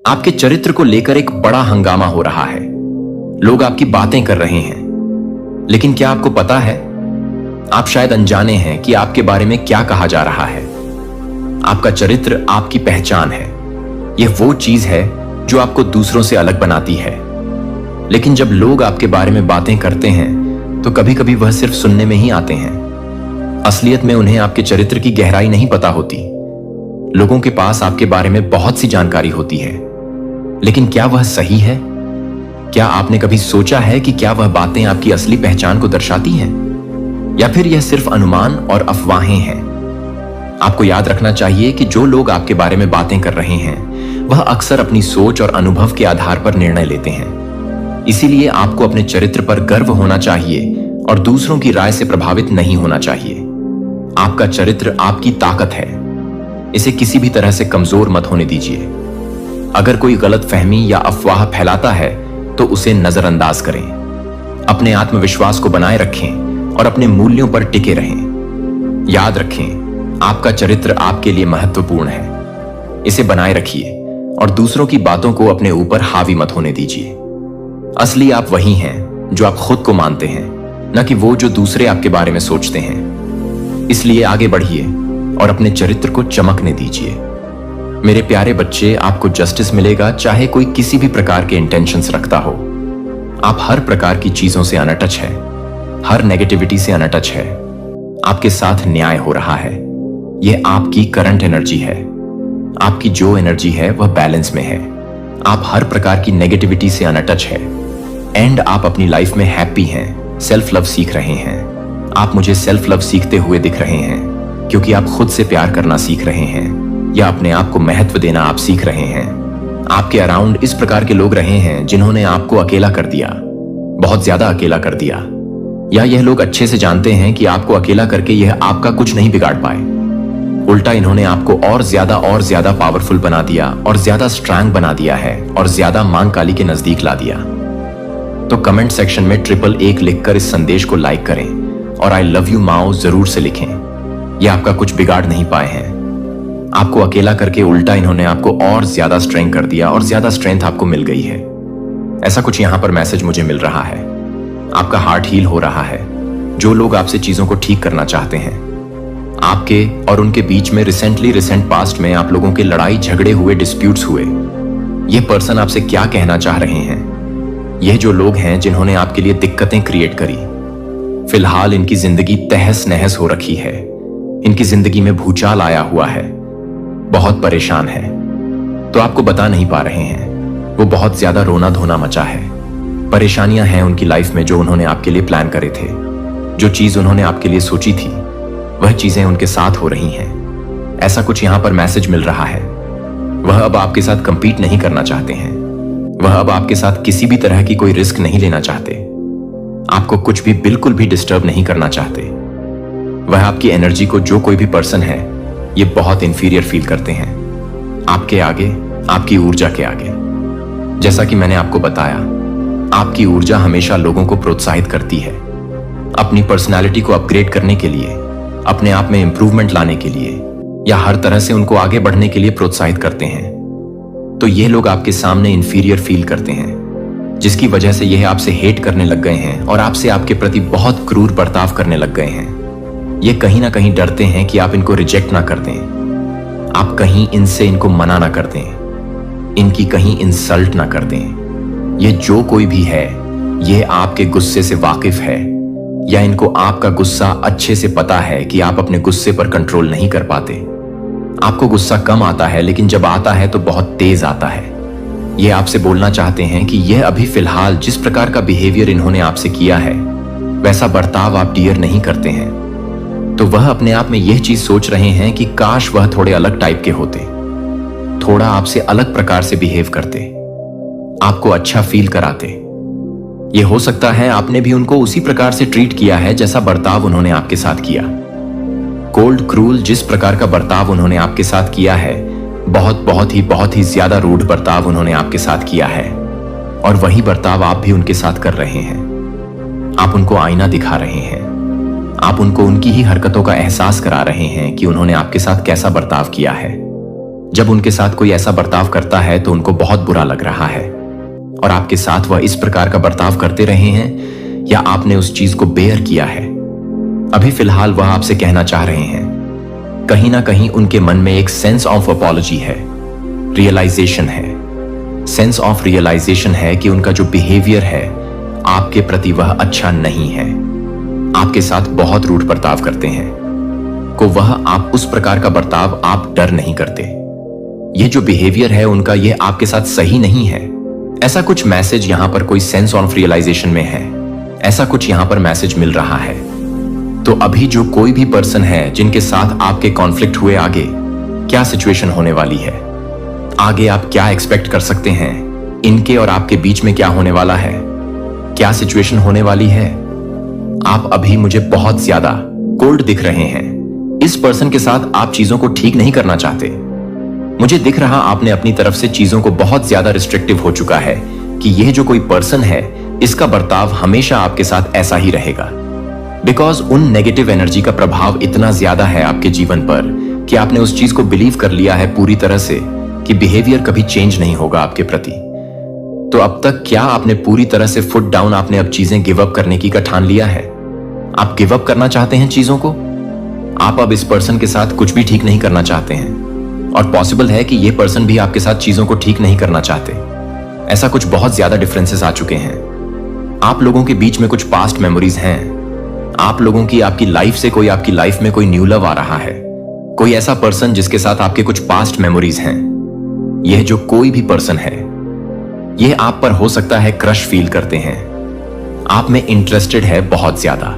आपके चरित्र को लेकर एक बड़ा हंगामा हो रहा है। लोग आपकी बातें कर रहे हैं, लेकिन क्या आपको पता है, आप शायद अनजाने हैं कि आपके बारे में क्या कहा जा रहा है। आपका चरित्र आपकी पहचान है। यह वो चीज है जो आपको दूसरों से अलग बनाती है। लेकिन जब लोग आपके बारे में बातें करते हैं तो कभी कभी वह सिर्फ सुनने में ही आते हैं। असलियत में उन्हें आपके चरित्र की गहराई नहीं पता होती। लोगों के पास आपके बारे में बहुत सी जानकारी होती है, लेकिन क्या वह सही है? क्या आपने कभी सोचा है कि क्या वह बातें आपकी असली पहचान को दर्शाती हैं, या फिर यह सिर्फ अनुमान और अफवाहें हैं? आपको याद रखना चाहिए कि जो लोग आपके बारे में बातें कर रहे हैं वह अक्सर अपनी सोच और अनुभव के आधार पर निर्णय लेते हैं। इसीलिए आपको अपने चरित्र पर गर्व होना चाहिए और दूसरों की राय से प्रभावित नहीं होना चाहिए। आपका चरित्र आपकी ताकत है। इसे किसी भी तरह से कमजोर मत होने दीजिए। अगर कोई गलतफहमी या अफवाह फैलाता है तो उसे नजरअंदाज करें। अपने आत्मविश्वास को बनाए रखें और अपने मूल्यों पर टिके रहें। याद रखें, आपका चरित्र आपके लिए महत्वपूर्ण है। इसे बनाए रखिए और दूसरों की बातों को अपने ऊपर हावी मत होने दीजिए। असली आप वही हैं जो आप खुद को मानते हैं, न कि वो जो दूसरे आपके बारे में सोचते हैं। इसलिए आगे बढ़िए और अपने चरित्र को चमकने दीजिए। मेरे प्यारे बच्चे, आपको जस्टिस मिलेगा चाहे कोई किसी भी प्रकार के इंटेंशंस रखता हो। आप हर प्रकार की चीजों से अनटच है, हर नेगेटिविटी से अनटच है। आपके साथ न्याय हो रहा है। यह आपकी करंट एनर्जी है। आपकी जो एनर्जी है वह बैलेंस में है। आप हर प्रकार की नेगेटिविटी से अनटच है एंड आप अपनी लाइफ में हैप्पी हैं, सेल्फ लव सीख रहे हैं। आप मुझे सेल्फ लव सीखते हुए दिख रहे हैं क्योंकि आप खुद से प्यार करना सीख रहे हैं या अपने आप को महत्व देना आप सीख रहे हैं। आपके अराउंड इस प्रकार के लोग रहे हैं जिन्होंने आपको अकेला कर दिया, बहुत ज्यादा अकेला कर दिया, या यह लोग अच्छे से जानते हैं कि आपको अकेला करके यह आपका कुछ नहीं बिगाड़ पाए। उल्टा इन्होंने आपको और ज्यादा पावरफुल बना दिया और ज्यादा स्ट्रांग बना दिया है और ज्यादा मांग काली के नजदीक ला दिया। तो कमेंट सेक्शन में 111 लिखकर इस संदेश को लाइक करें और आई लव यू माओ जरूर से लिखें। यह आपका कुछ बिगाड़ नहीं पाए हैं। आपको अकेला करके उल्टा इन्होंने आपको और ज्यादा स्ट्रेंथ कर दिया और ज्यादा स्ट्रेंथ आपको मिल गई है। ऐसा कुछ यहां पर मैसेज मुझे मिल रहा है। आपका हार्ट हील हो रहा है। जो लोग आपसे चीजों को ठीक करना चाहते हैं, आपके और उनके बीच में रिसेंट पास्ट में आप लोगों के लड़ाई झगड़े हुए, डिस्प्यूट्स हुए। यह पर्सन आपसे क्या कहना चाह रहे हैं? यह जो लोग हैं जिन्होंने आपके लिए दिक्कतें क्रिएट करी, फिलहाल इनकी जिंदगी तहस नहस हो रखी है। इनकी जिंदगी में भूचाल आया हुआ है, बहुत परेशान है। तो आपको बता नहीं पा रहे हैं। वो बहुत ज्यादा रोना धोना मचा है। परेशानियां हैं उनकी लाइफ में जो उन्होंने आपके लिए प्लान करे थे। जो चीज उन्होंने आपके लिए सोची थी वह चीजें उनके साथ हो रही हैं। ऐसा कुछ यहां पर मैसेज मिल रहा है। वह अब आपके साथ कंपीट नहीं करना चाहते हैं। वह अब आपके साथ किसी भी तरह की कोई रिस्क नहीं लेना चाहते। आपको कुछ भी बिल्कुल भी डिस्टर्ब नहीं करना चाहते। वह आपकी एनर्जी को, जो कोई भी पर्सन है, ये बहुत इंफीरियर फील करते हैं आपके आगे, आपकी ऊर्जा के आगे। जैसा कि मैंने आपको बताया, आपकी ऊर्जा हमेशा लोगों को प्रोत्साहित करती है अपनी पर्सनालिटी को अपग्रेड करने के लिए, अपने आप में इंप्रूवमेंट लाने के लिए, या हर तरह से उनको आगे बढ़ने के लिए प्रोत्साहित करते हैं। तो ये लोग आपके सामने इंफीरियर फील करते हैं, जिसकी वजह से यह आपसे हेट करने लग गए हैं और आपसे आपके प्रति बहुत क्रूर बर्ताव करने लग गए हैं। ये कहीं ना कहीं डरते हैं कि आप इनको रिजेक्ट ना कर दें, आप कहीं इनसे इनको मना ना कर दें, इनकी कहीं इंसल्ट ना कर दें। ये जो कोई भी है, ये आपके गुस्से से वाकिफ है, या इनको आपका गुस्सा अच्छे से पता है कि आप अपने गुस्से पर कंट्रोल नहीं कर पाते। आपको गुस्सा कम आता है, लेकिन जब आता है तो बहुत तेज आता है। ये आपसे बोलना चाहते हैं कि यह अभी फिलहाल जिस प्रकार का बिहेवियर इन्होंने आपसे किया है, वैसा बर्ताव आप डियर नहीं करते हैं। तो वह अपने आप में यह चीज सोच रहे हैं कि काश वह थोड़े अलग टाइप के होते, थोड़ा आपसे अलग प्रकार से बिहेव करते, आपको अच्छा फील कराते। यह हो सकता है आपने भी उनको उसी प्रकार से ट्रीट किया है जैसा बर्ताव उन्होंने आपके साथ किया। कोल्ड क्रूल जिस प्रकार का बर्ताव उन्होंने आपके साथ किया है, बहुत ही ज्यादा रूड बर्ताव उन्होंने आपके साथ किया है, और वही बर्ताव आप भी उनके साथ कर रहे हैं। आप उनको आईना दिखा रहे हैं। आप उनको उनकी ही हरकतों का एहसास करा रहे हैं कि उन्होंने आपके साथ कैसा बर्ताव किया है। जब उनके साथ कोई ऐसा बर्ताव करता है तो उनको बहुत बुरा लग रहा है, और आपके साथ वह इस प्रकार का बर्ताव करते रहे हैं या आपने उस चीज को बेयर किया है। अभी फिलहाल वह आपसे कहना चाह रहे हैं, कहीं ना कहीं उनके मन में एक सेंस ऑफ अपॉलॉजी है, रियलाइजेशन है, सेंस ऑफ रियलाइजेशन है कि उनका जो बिहेवियर है आपके प्रति वह अच्छा नहीं है, आपके साथ बहुत रूड बर्ताव करते हैं को वह आप उस प्रकार का बर्ताव आप डर नहीं करते। यह जो बिहेवियर है उनका यह आपके साथ सही नहीं है। ऐसा कुछ मैसेज यहां पर कोई सेंस ऑफ रियलाइजेशन में है, ऐसा कुछ यहां पर मैसेज मिल रहा है। तो अभी जो कोई भी पर्सन है जिनके साथ आपके कॉन्फ्लिक्ट हुए, आगे क्या सिचुएशन होने वाली है, आगे आप क्या एक्सपेक्ट कर सकते हैं, इनके और आपके बीच में क्या होने वाला है, क्या सिचुएशन होने वाली है। आप अभी मुझे बहुत ज्यादा कोल्ड दिख रहे हैं। इस पर्सन के साथ आप चीजों को ठीक नहीं करना चाहते। मुझे दिख रहा आपने अपनी तरफ से चीजों को बहुत ज्यादा रिस्ट्रिक्टिव हो चुका है कि यह जो कोई पर्सन है इसका बर्ताव हमेशा आपके साथ ऐसा ही रहेगा, बिकॉज उन नेगेटिव एनर्जी का प्रभाव इतना ज्यादा है आपके जीवन पर कि आपने उस चीज को बिलीव कर लिया है पूरी तरह से कि बिहेवियर कभी चेंज नहीं होगा आपके प्रति। तो अब तक क्या आपने पूरी तरह से फुट डाउन, आपने अब चीजें गिव अप करने की का ठान लिया है? आप गिव अप करना चाहते हैं चीजों को? आप अब इस पर्सन के साथ कुछ भी ठीक नहीं करना चाहते हैं, और पॉसिबल है कि यह पर्सन भी आपके साथ चीजों को ठीक नहीं करना चाहते। ऐसा कुछ बहुत ज्यादा डिफरेंसेस आ चुके हैं। आप लोगों के बीच में कुछ पास्ट मेमोरीज हैं। आप लोगों की आपकी लाइफ से कोई, आपकी लाइफ में कोई न्यू लव आ रहा है, कोई ऐसा पर्सन जिसके साथ आपके कुछ पास्ट मेमोरीज हैं। यह जो कोई भी पर्सन है यह आप पर हो सकता है क्रश फील करते हैं, आप में इंटरेस्टेड है बहुत ज्यादा,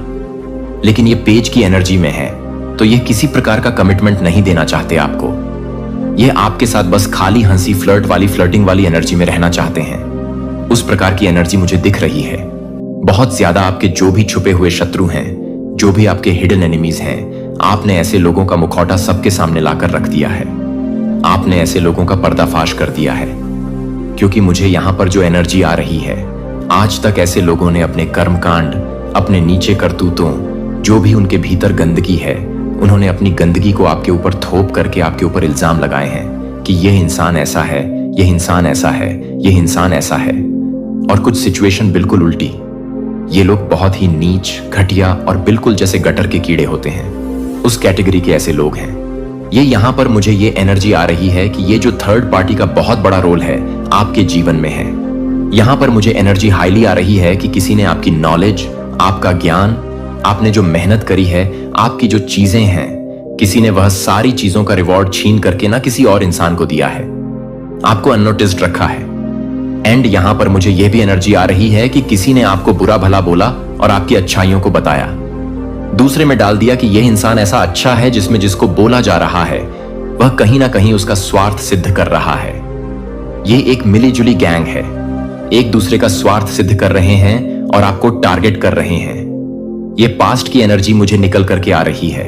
लेकिन यह पेज की एनर्जी में है तो यह किसी प्रकार का कमिटमेंट नहीं देना चाहते आपको। यह आपके साथ बस खाली हंसी, फ्लर्ट वाली, फ्लर्टिंग वाली एनर्जी में रहना चाहते हैं। उस प्रकार की एनर्जी मुझे दिख रही है। बहुत ज्यादा आपके जो भी छुपे हुए शत्रु हैं, जो भी आपके हिडन एनिमीज हैं, आपने ऐसे लोगों का मुखौटा सबके सामने लाकर रख दिया है। आपने ऐसे लोगों का पर्दाफाश कर दिया है, क्योंकि मुझे यहां पर जो एनर्जी आ रही है, आज तक ऐसे लोगों ने अपने कर्मकांड, अपने नीचे करतूतों, जो भी उनके भीतर गंदगी है, उन्होंने अपनी गंदगी को आपके ऊपर थोप करके आपके ऊपर इल्जाम लगाए हैं कि यह इंसान ऐसा है, यह इंसान ऐसा है, यह इंसान ऐसा है। और कुछ सिचुएशन बिल्कुल उल्टी। ये लोग बहुत ही नीच, घटिया और बिल्कुल जैसे गटर के कीड़े होते हैं, उस कैटेगरी के ऐसे लोग हैं। ये यहां पर मुझे ये एनर्जी आ रही है कि ये जो थर्ड पार्टी का बहुत बड़ा रोल है आपके जीवन में है। यहां पर मुझे एनर्जी हाईली आ रही है कि किसी ने आपकी नॉलेज, आपका ज्ञान, आपने जो मेहनत करी है, आपकी जो चीजें हैं, किसी ने वह सारी चीजों का रिवॉर्ड छीन करके ना किसी और इंसान को दिया है, आपको अननोटिस्ड रखा है। एंड यहां पर मुझे यह भी एनर्जी आ रही है कि किसी ने आपको बुरा भला बोला और आपकी अच्छाइयों को बताया, दूसरे में डाल दिया कि यह इंसान ऐसा अच्छा है, जिसमें जिसको बोला जा रहा है वह कहीं ना कहीं उसका स्वार्थ सिद्ध कर रहा है। यह एक मिलीजुली गैंग है, एक दूसरे का स्वार्थ सिद्ध कर रहे हैं और आपको टारगेट कर रहे हैं। यह पास्ट की एनर्जी मुझे निकल करके आ रही है।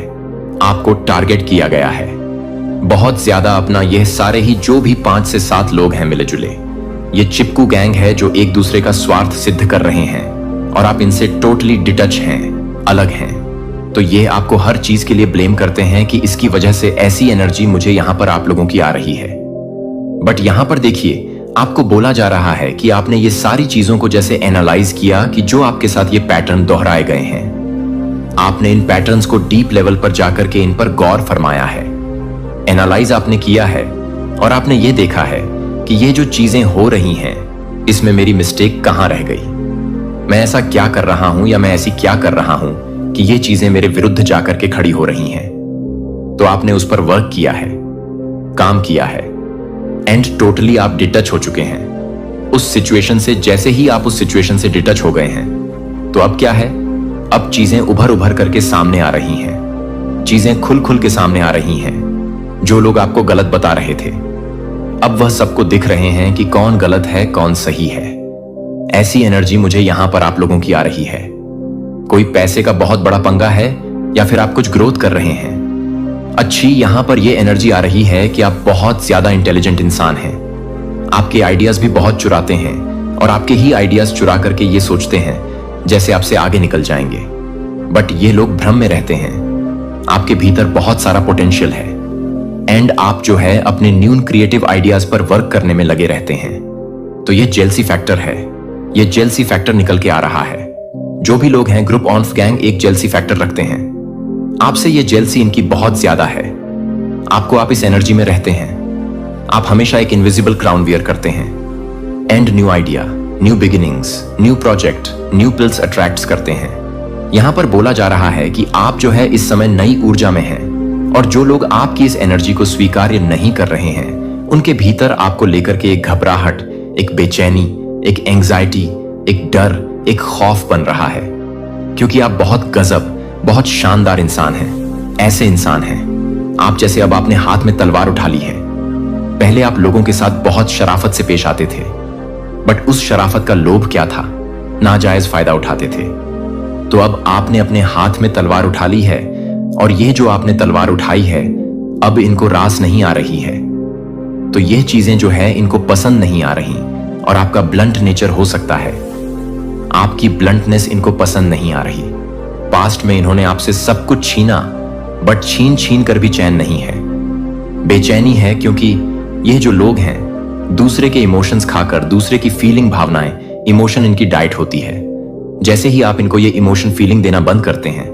आपको टारगेट किया गया है बहुत ज्यादा। अपना यह सारे ही जो भी 5 से 7 लोग हैं मिले जुले, ये चिपकू गैंग है जो एक दूसरे का स्वार्थ सिद्ध कर रहे हैं और आप इनसे टोटली डिटच हैं, अलग हैं। तो ये आपको हर चीज के लिए ब्लेम करते हैं कि इसकी वजह से ऐसी एनर्जी मुझे यहां पर आप लोगों की आ रही है। बट यहां पर देखिए, आपको बोला जा रहा है कि आपने ये सारी चीजों को जैसे एनालाइज किया कि जो आपके साथ ये पैटर्न दोहराए गए हैं, आपने इन पैटर्न्स को डीप लेवल पर जाकर के इन पर गौर फरमाया है, एनालाइज आपने किया है और आपने ये देखा है कि ये जो चीजें हो रही हैं इसमें मेरी मिस्टेक कहां रह गई, मैं ऐसा क्या कर रहा हूं या मैं ऐसी क्या कर रहा हूं कि ये चीजें मेरे विरुद्ध जाकर के खड़ी हो रही हैं। तो आपने उस पर वर्क किया है, काम किया है, एंड टोटली आप डिटच हो चुके हैं उस सिचुएशन से। जैसे ही आप उस सिचुएशन से डिटच हो गए हैं तो अब क्या है, अब चीजें उभर उभर करके सामने आ रही हैं, चीजें खुल खुल के सामने आ रही हैं। जो लोग आपको गलत बता रहे थे, अब वह सबको दिख रहे हैं कि कौन गलत है, कौन सही है। ऐसी एनर्जी मुझे यहां पर आप लोगों की आ रही है। कोई पैसे का बहुत बड़ा पंगा है या फिर आप कुछ ग्रोथ कर रहे हैं। अच्छी यहां पर यह एनर्जी आ रही है कि आप बहुत ज्यादा इंटेलिजेंट इंसान हैं। आपके आइडियाज भी बहुत चुराते हैं और आपके ही आइडियाज चुरा करके ये सोचते हैं जैसे आपसे आगे निकल जाएंगे। बट ये लोग भ्रम में रहते हैं। आपके भीतर बहुत सारा पोटेंशियल है एंड आप जो है अपने न्यू क्रिएटिव आइडियाज पर वर्क करने में लगे रहते हैं। तो ये जेलसी फैक्टर है, ये जेलसी फैक्टर निकल के आ रहा है। जो भी लोग हैं ग्रुप ऑफ गैंग एक जेलसी फैक्टर रखते हैं। आपसे ये जेलसी इनकी बहुत ज्यादा है। आपको आप इस एनर्जी में रहते हैं। आप हमेशा एक इनविजिबल क्राउन वियर करते हैं। And new idea, new beginnings, new project, new pills attracts करते हैं। यहां पर बोला जा रहा है कि आप जो है इस समय नई ऊर्जा में हैं और जो लोग आपकी इस एनर्जी को स्वीकार्य नहीं कर रहे हैं उनके भीतर आपको लेकर के एक घबराहट, एक बेचैनी, एक एंजाइटी, एक डर, एक खौफ बन रहा है, क्योंकि आप बहुत गजब, बहुत शानदार इंसान हैं। ऐसे इंसान हैं आप जैसे अब आपने हाथ में तलवार उठा ली है। पहले आप लोगों के साथ बहुत शराफत से पेश आते थे, बट उस शराफत का लोभ क्या था? नाजायज फायदा उठाते थे। तो अब आपने अपने हाथ में तलवार उठा ली है और ये जो आपने तलवार उठाई है अब इनको रास नहीं आ रही है। तो ये चीजें जो है इनको पसंद नहीं आ रही और आपका ब्लंट नेचर हो सकता है। आपकी ब्लंटनेस इनको पसंद नहीं आ रही। पास्ट में इन्होंने आपसे सब कुछ छीना, बट छीन छीन कर भी चैन नहीं है। बेचैनी है क्योंकि ये जो लोग हैं दूसरे के इमोशंस खाकर, दूसरे की फीलिंग, भावनाएं, इमोशन इनकी डाइट होती है। जैसे ही आप इनको ये इमोशन फीलिंग देना बंद करते हैं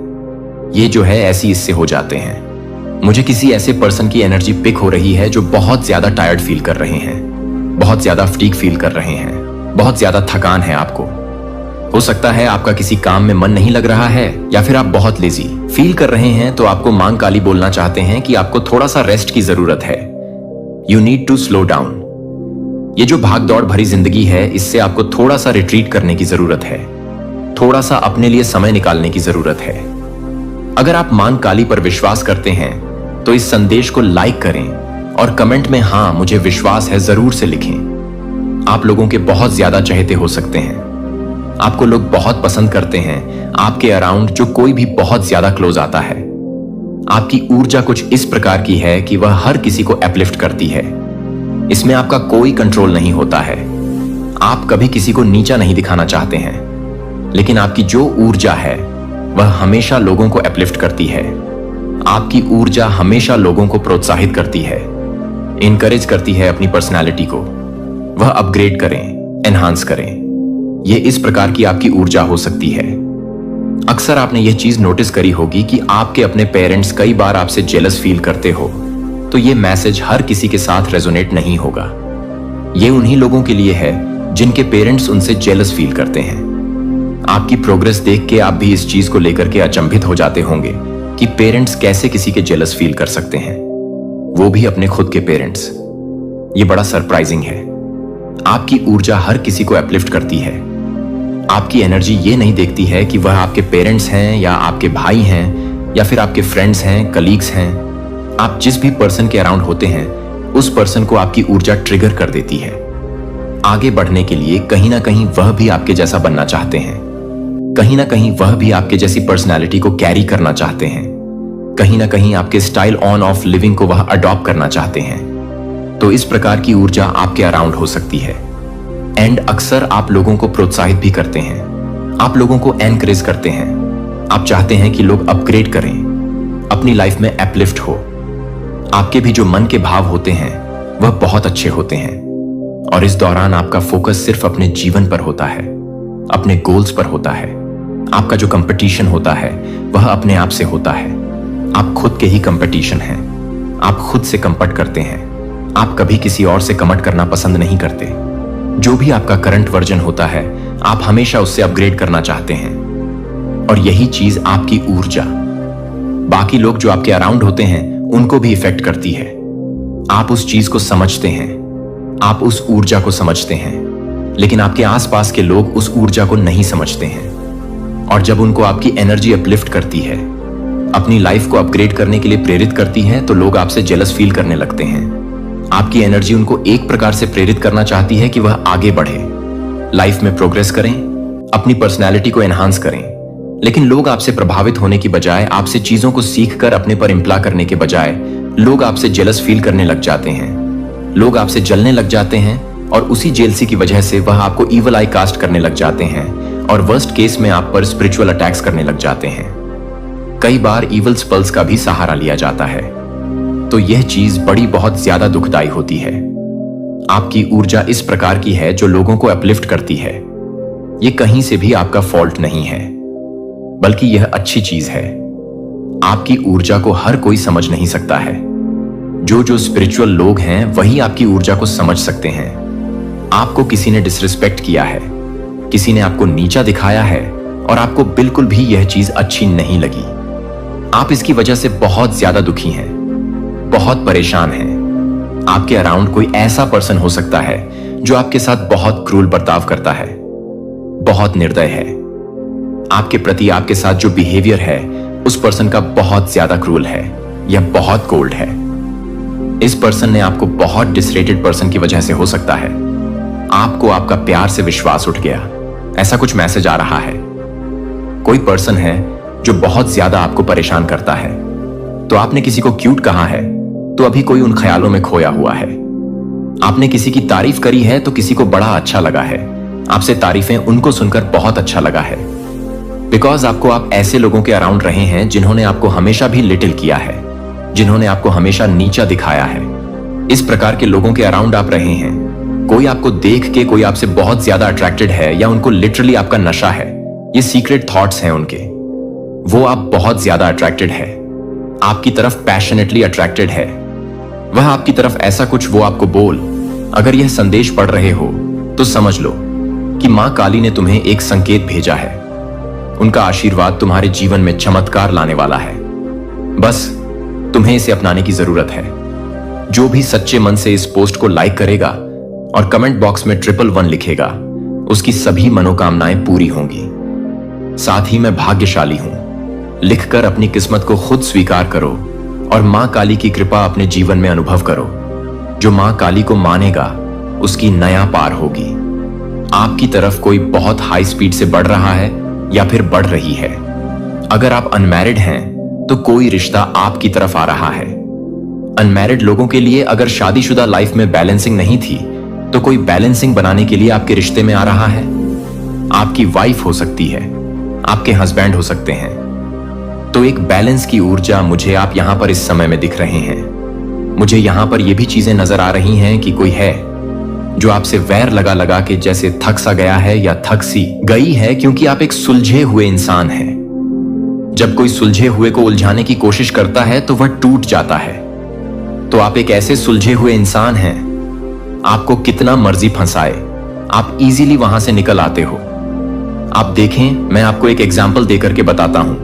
ये जो है ऐसी इससे हो जाते हैं। मुझे किसी ऐसे पर्सन की एनर्जी पिक हो रही है जो बहुत ज्यादा टायर्ड फील कर रहे हैं, बहुत ज्यादा फटीग फील कर रहे हैं, बहुत ज्यादा थकान है आपको। हो सकता है आपका किसी काम में मन नहीं लग रहा है या फिर आप बहुत लेजी फील कर रहे हैं, तो आपको मांग काली बोलना चाहते हैं कि आपको थोड़ा सा रेस्ट की जरूरत है। You need to slow down. ये जो भाग दौड़ भरी जिंदगी है इससे आपको थोड़ा सा रिट्रीट करने की जरूरत है, थोड़ा सा अपने लिए समय निकालने की जरूरत है। अगर आप मां काली पर विश्वास करते हैं तो इस संदेश को लाइक करें और कमेंट में हां मुझे विश्वास है जरूर से लिखें। आप लोगों के बहुत ज्यादा चहेते हो सकते हैं, आपको लोग बहुत पसंद करते हैं। आपके अराउंड जो कोई भी बहुत ज्यादा क्लोज आता है, आपकी ऊर्जा कुछ इस प्रकार की है कि वह हर किसी को अपलिफ्ट करती है। इसमें आपका कोई कंट्रोल नहीं होता है। आप कभी किसी को नीचा नहीं दिखाना चाहते हैं, लेकिन आपकी जो ऊर्जा है वह हमेशा लोगों को अपलिफ्ट करती है। आपकी ऊर्जा हमेशा लोगों को प्रोत्साहित करती है, इनकरेज करती है अपनी पर्सनालिटी को। वह अपग्रेड करें, एनहांस करें। यह इस प्रकार की आपकी ऊर्जा हो सकती है। अक्सर आपने यह चीज नोटिस करी होगी कि आपके अपने पेरेंट्स कई बार आपसे जेलस फील करते हो, तो यह मैसेज हर किसी के साथ रेजोनेट नहीं होगा। यह उन्हीं लोगों के लिए है जिनके पेरेंट्स उनसे जेलस फील करते हैं। आपकी प्रोग्रेस देख के आप भी इस चीज को लेकर के अचंभित हो जाते होंगे कि पेरेंट्स कैसे किसी के जेलस फील कर सकते हैं, वो भी अपने खुद के पेरेंट्स। ये बड़ा सरप्राइजिंग है। आपकी ऊर्जा हर किसी को अपलिफ्ट करती है। आपकी एनर्जी ये नहीं देखती है कि वह आपके पेरेंट्स हैं या आपके भाई हैं या फिर आपके फ्रेंड्स हैं, कलीग्स हैं। आप जिस भी पर्सन के अराउंड होते हैं उस पर्सन को आपकी ऊर्जा ट्रिगर कर देती है। आगे बढ़ने के लिए कहीं ना कहीं वह भी आपके जैसा बनना चाहते हैं, कहीं ना कहीं वह भी आपके जैसी पर्सनालिटी को कैरी करना चाहते हैं, कहीं ना कहीं आपके स्टाइल ऑन ऑफ लिविंग को वह अडॉप्ट करना चाहते हैं। तो इस प्रकार की ऊर्जा आपके अराउंड हो सकती है। एंड अक्सर आप लोगों को प्रोत्साहित भी करते हैं, आप लोगों को एनकरेज करते हैं। आप चाहते हैं कि लोग अपग्रेड करें, अपनी लाइफ में अपलिफ्ट हो। आपके भी जो मन के भाव होते हैं वह बहुत अच्छे होते हैं और इस दौरान आपका फोकस सिर्फ अपने जीवन पर होता है, अपने गोल्स पर होता है। आपका जो कंपटीशन होता है वह अपने आप से होता है। आप खुद के ही कंपटीशन हैं। आप खुद से कंपट करते हैं। आप कभी किसी और से कमट करना पसंद नहीं करते। जो भी आपका करंट वर्जन होता है आप हमेशा उससे अपग्रेड करना चाहते हैं और यही चीज आपकी ऊर्जा बाकी लोग जो आपके अराउंड होते हैं उनको भी इफेक्ट करती है। आप उस चीज को समझते हैं, आप उस ऊर्जा को समझते हैं, लेकिन आपके आसपास के लोग उस ऊर्जा को नहीं समझते हैं। और जब उनको आपकी एनर्जी अपलिफ्ट करती है, अपनी लाइफ को अपग्रेड करने के लिए प्रेरित करती है, तो लोग आपसे जेलस फील करने लगते हैं। आपकी एनर्जी उनको एक प्रकार से प्रेरित करना चाहती है कि वह आगे बढ़े, लाइफ में प्रोग्रेस करें, अपनी पर्सनैलिटी को एनहांस करें। लेकिन लोग आपसे प्रभावित होने की बजाय, आपसे चीजों को सीखकर अपने पर इम्प्ला करने के बजाय, लोग आपसे जेलस फील करने लग जाते हैं। लोग आपसे जलने लग जाते हैं और उसी जेलसी की वजह से वह आपको ईवल आई कास्ट करने लग जाते हैं और वर्स्ट केस में आप पर स्पिरिचुअल अटैक्स करने लग जाते हैं। कई बार ईवल स्पेल्स का भी सहारा लिया जाता है। तो यह चीज बड़ी बहुत ज्यादा दुखदाई होती है। आपकी ऊर्जा इस प्रकार की है जो लोगों को अपलिफ्ट करती है। यह कहीं से भी आपका फॉल्ट नहीं है, बल्कि यह अच्छी चीज है। आपकी ऊर्जा को हर कोई समझ नहीं सकता है। जो स्पिरिचुअल लोग हैं वही आपकी ऊर्जा को समझ सकते हैं। आपको किसी ने डिसरिस्पेक्ट किया है, किसी ने आपको नीचा दिखाया है और आपको बिल्कुल भी यह चीज अच्छी नहीं लगी। आप इसकी वजह से बहुत ज्यादा दुखी हैं, बहुत परेशान हैं। आपके अराउंड कोई ऐसा पर्सन हो सकता है जो आपके साथ बहुत क्रूर बर्ताव करता है, बहुत निर्दय है। आपके प्रति आपके साथ जो बिहेवियर है उस पर्सन का बहुत ज्यादा क्रूर है या बहुत कोल्ड है। इस पर्सन ने आपको बहुत डिसरेटेड पर्सन की वजह से हो सकता है आपको आपका प्यार से विश्वास उठ गया, ऐसा कुछ मैसेज आ रहा है। कोई पर्सन है जो बहुत ज्यादा आपको परेशान करता है, तो आपने किसी को क्यूट कहा है तो अभी कोई उन ख्यालों में खोया हुआ है। आपने किसी की तारीफ करी है तो किसी को बड़ा अच्छा लगा है। आपसे तारीफें उनको सुनकर बहुत अच्छा लगा है, बिकॉज आप ऐसे लोगों के अराउंड रहे हैं जिन्होंने आपको हमेशा भी लिटिल किया है, जिन्होंने आपको हमेशा नीचा दिखाया है। इस प्रकार के लोगों के अराउंड आप रहे हैं। कोई आपको देख के कोई आपसे बहुत ज्यादा अट्रैक्टेड है या उनको लिटरली आपका नशा है, ये सीक्रेट थॉट्स हैं उनके। वो आप बहुत ज्यादा अट्रैक्टेड है, आपकी तरफ पैशनेटली अट्रैक्टेड है। वह आपकी तरफ ऐसा कुछ वो आपको बोल, अगर यह संदेश पढ़ रहे हो तो समझ लो कि मां काली ने तुम्हें एक संकेत भेजा है। उनका आशीर्वाद तुम्हारे जीवन में चमत्कार लाने वाला है। बस तुम्हें इसे अपनाने की जरूरत है। जो भी सच्चे मन से इस पोस्ट को लाइक करेगा और कमेंट बॉक्स में 111 लिखेगा, उसकी सभी मनोकामनाएं पूरी होंगी। साथ ही मैं भाग्यशाली हूं। लिखकर अपनी किस्मत को खुद स्वीकार करो और मां काली की कृपा अपने जीवन में अनुभव करो। जो मां काली को मानेगा उसकी नया पार होगी। आपकी तरफ कोई बहुत हाई स्पीड से बढ़ रहा है या फिर बढ़ रही है। अगर आप अनमैरिड हैं तो कोई रिश्ता आपकी तरफ आ रहा है। अनमैरिड लोगों के लिए अगर शादीशुदा लाइफ में बैलेंसिंग नहीं थी तो कोई बैलेंसिंग बनाने के लिए आपके रिश्ते में आ रहा है। आपकी वाइफ हो सकती है, आपके हस्बैंड हो सकते हैं। तो एक बैलेंस की ऊर्जा मुझे आप यहां पर इस समय में दिख रहे हैं। मुझे यहां पर यह भी चीजें नजर आ रही हैं कि कोई है जो आपसे वैर लगा लगा के जैसे थक सा गया है या थक सी गई है, क्योंकि आप एक सुलझे हुए इंसान हैं। जब कोई सुलझे हुए को उलझाने की कोशिश करता है तो वह टूट जाता है। तो आप एक ऐसे सुलझे हुए इंसान हैं, आपको कितना मर्जी फंसाए आप इजीली वहां से निकल आते हो। आप देखें, मैं आपको एक एग्जाम्पल देकर के बताता हूं।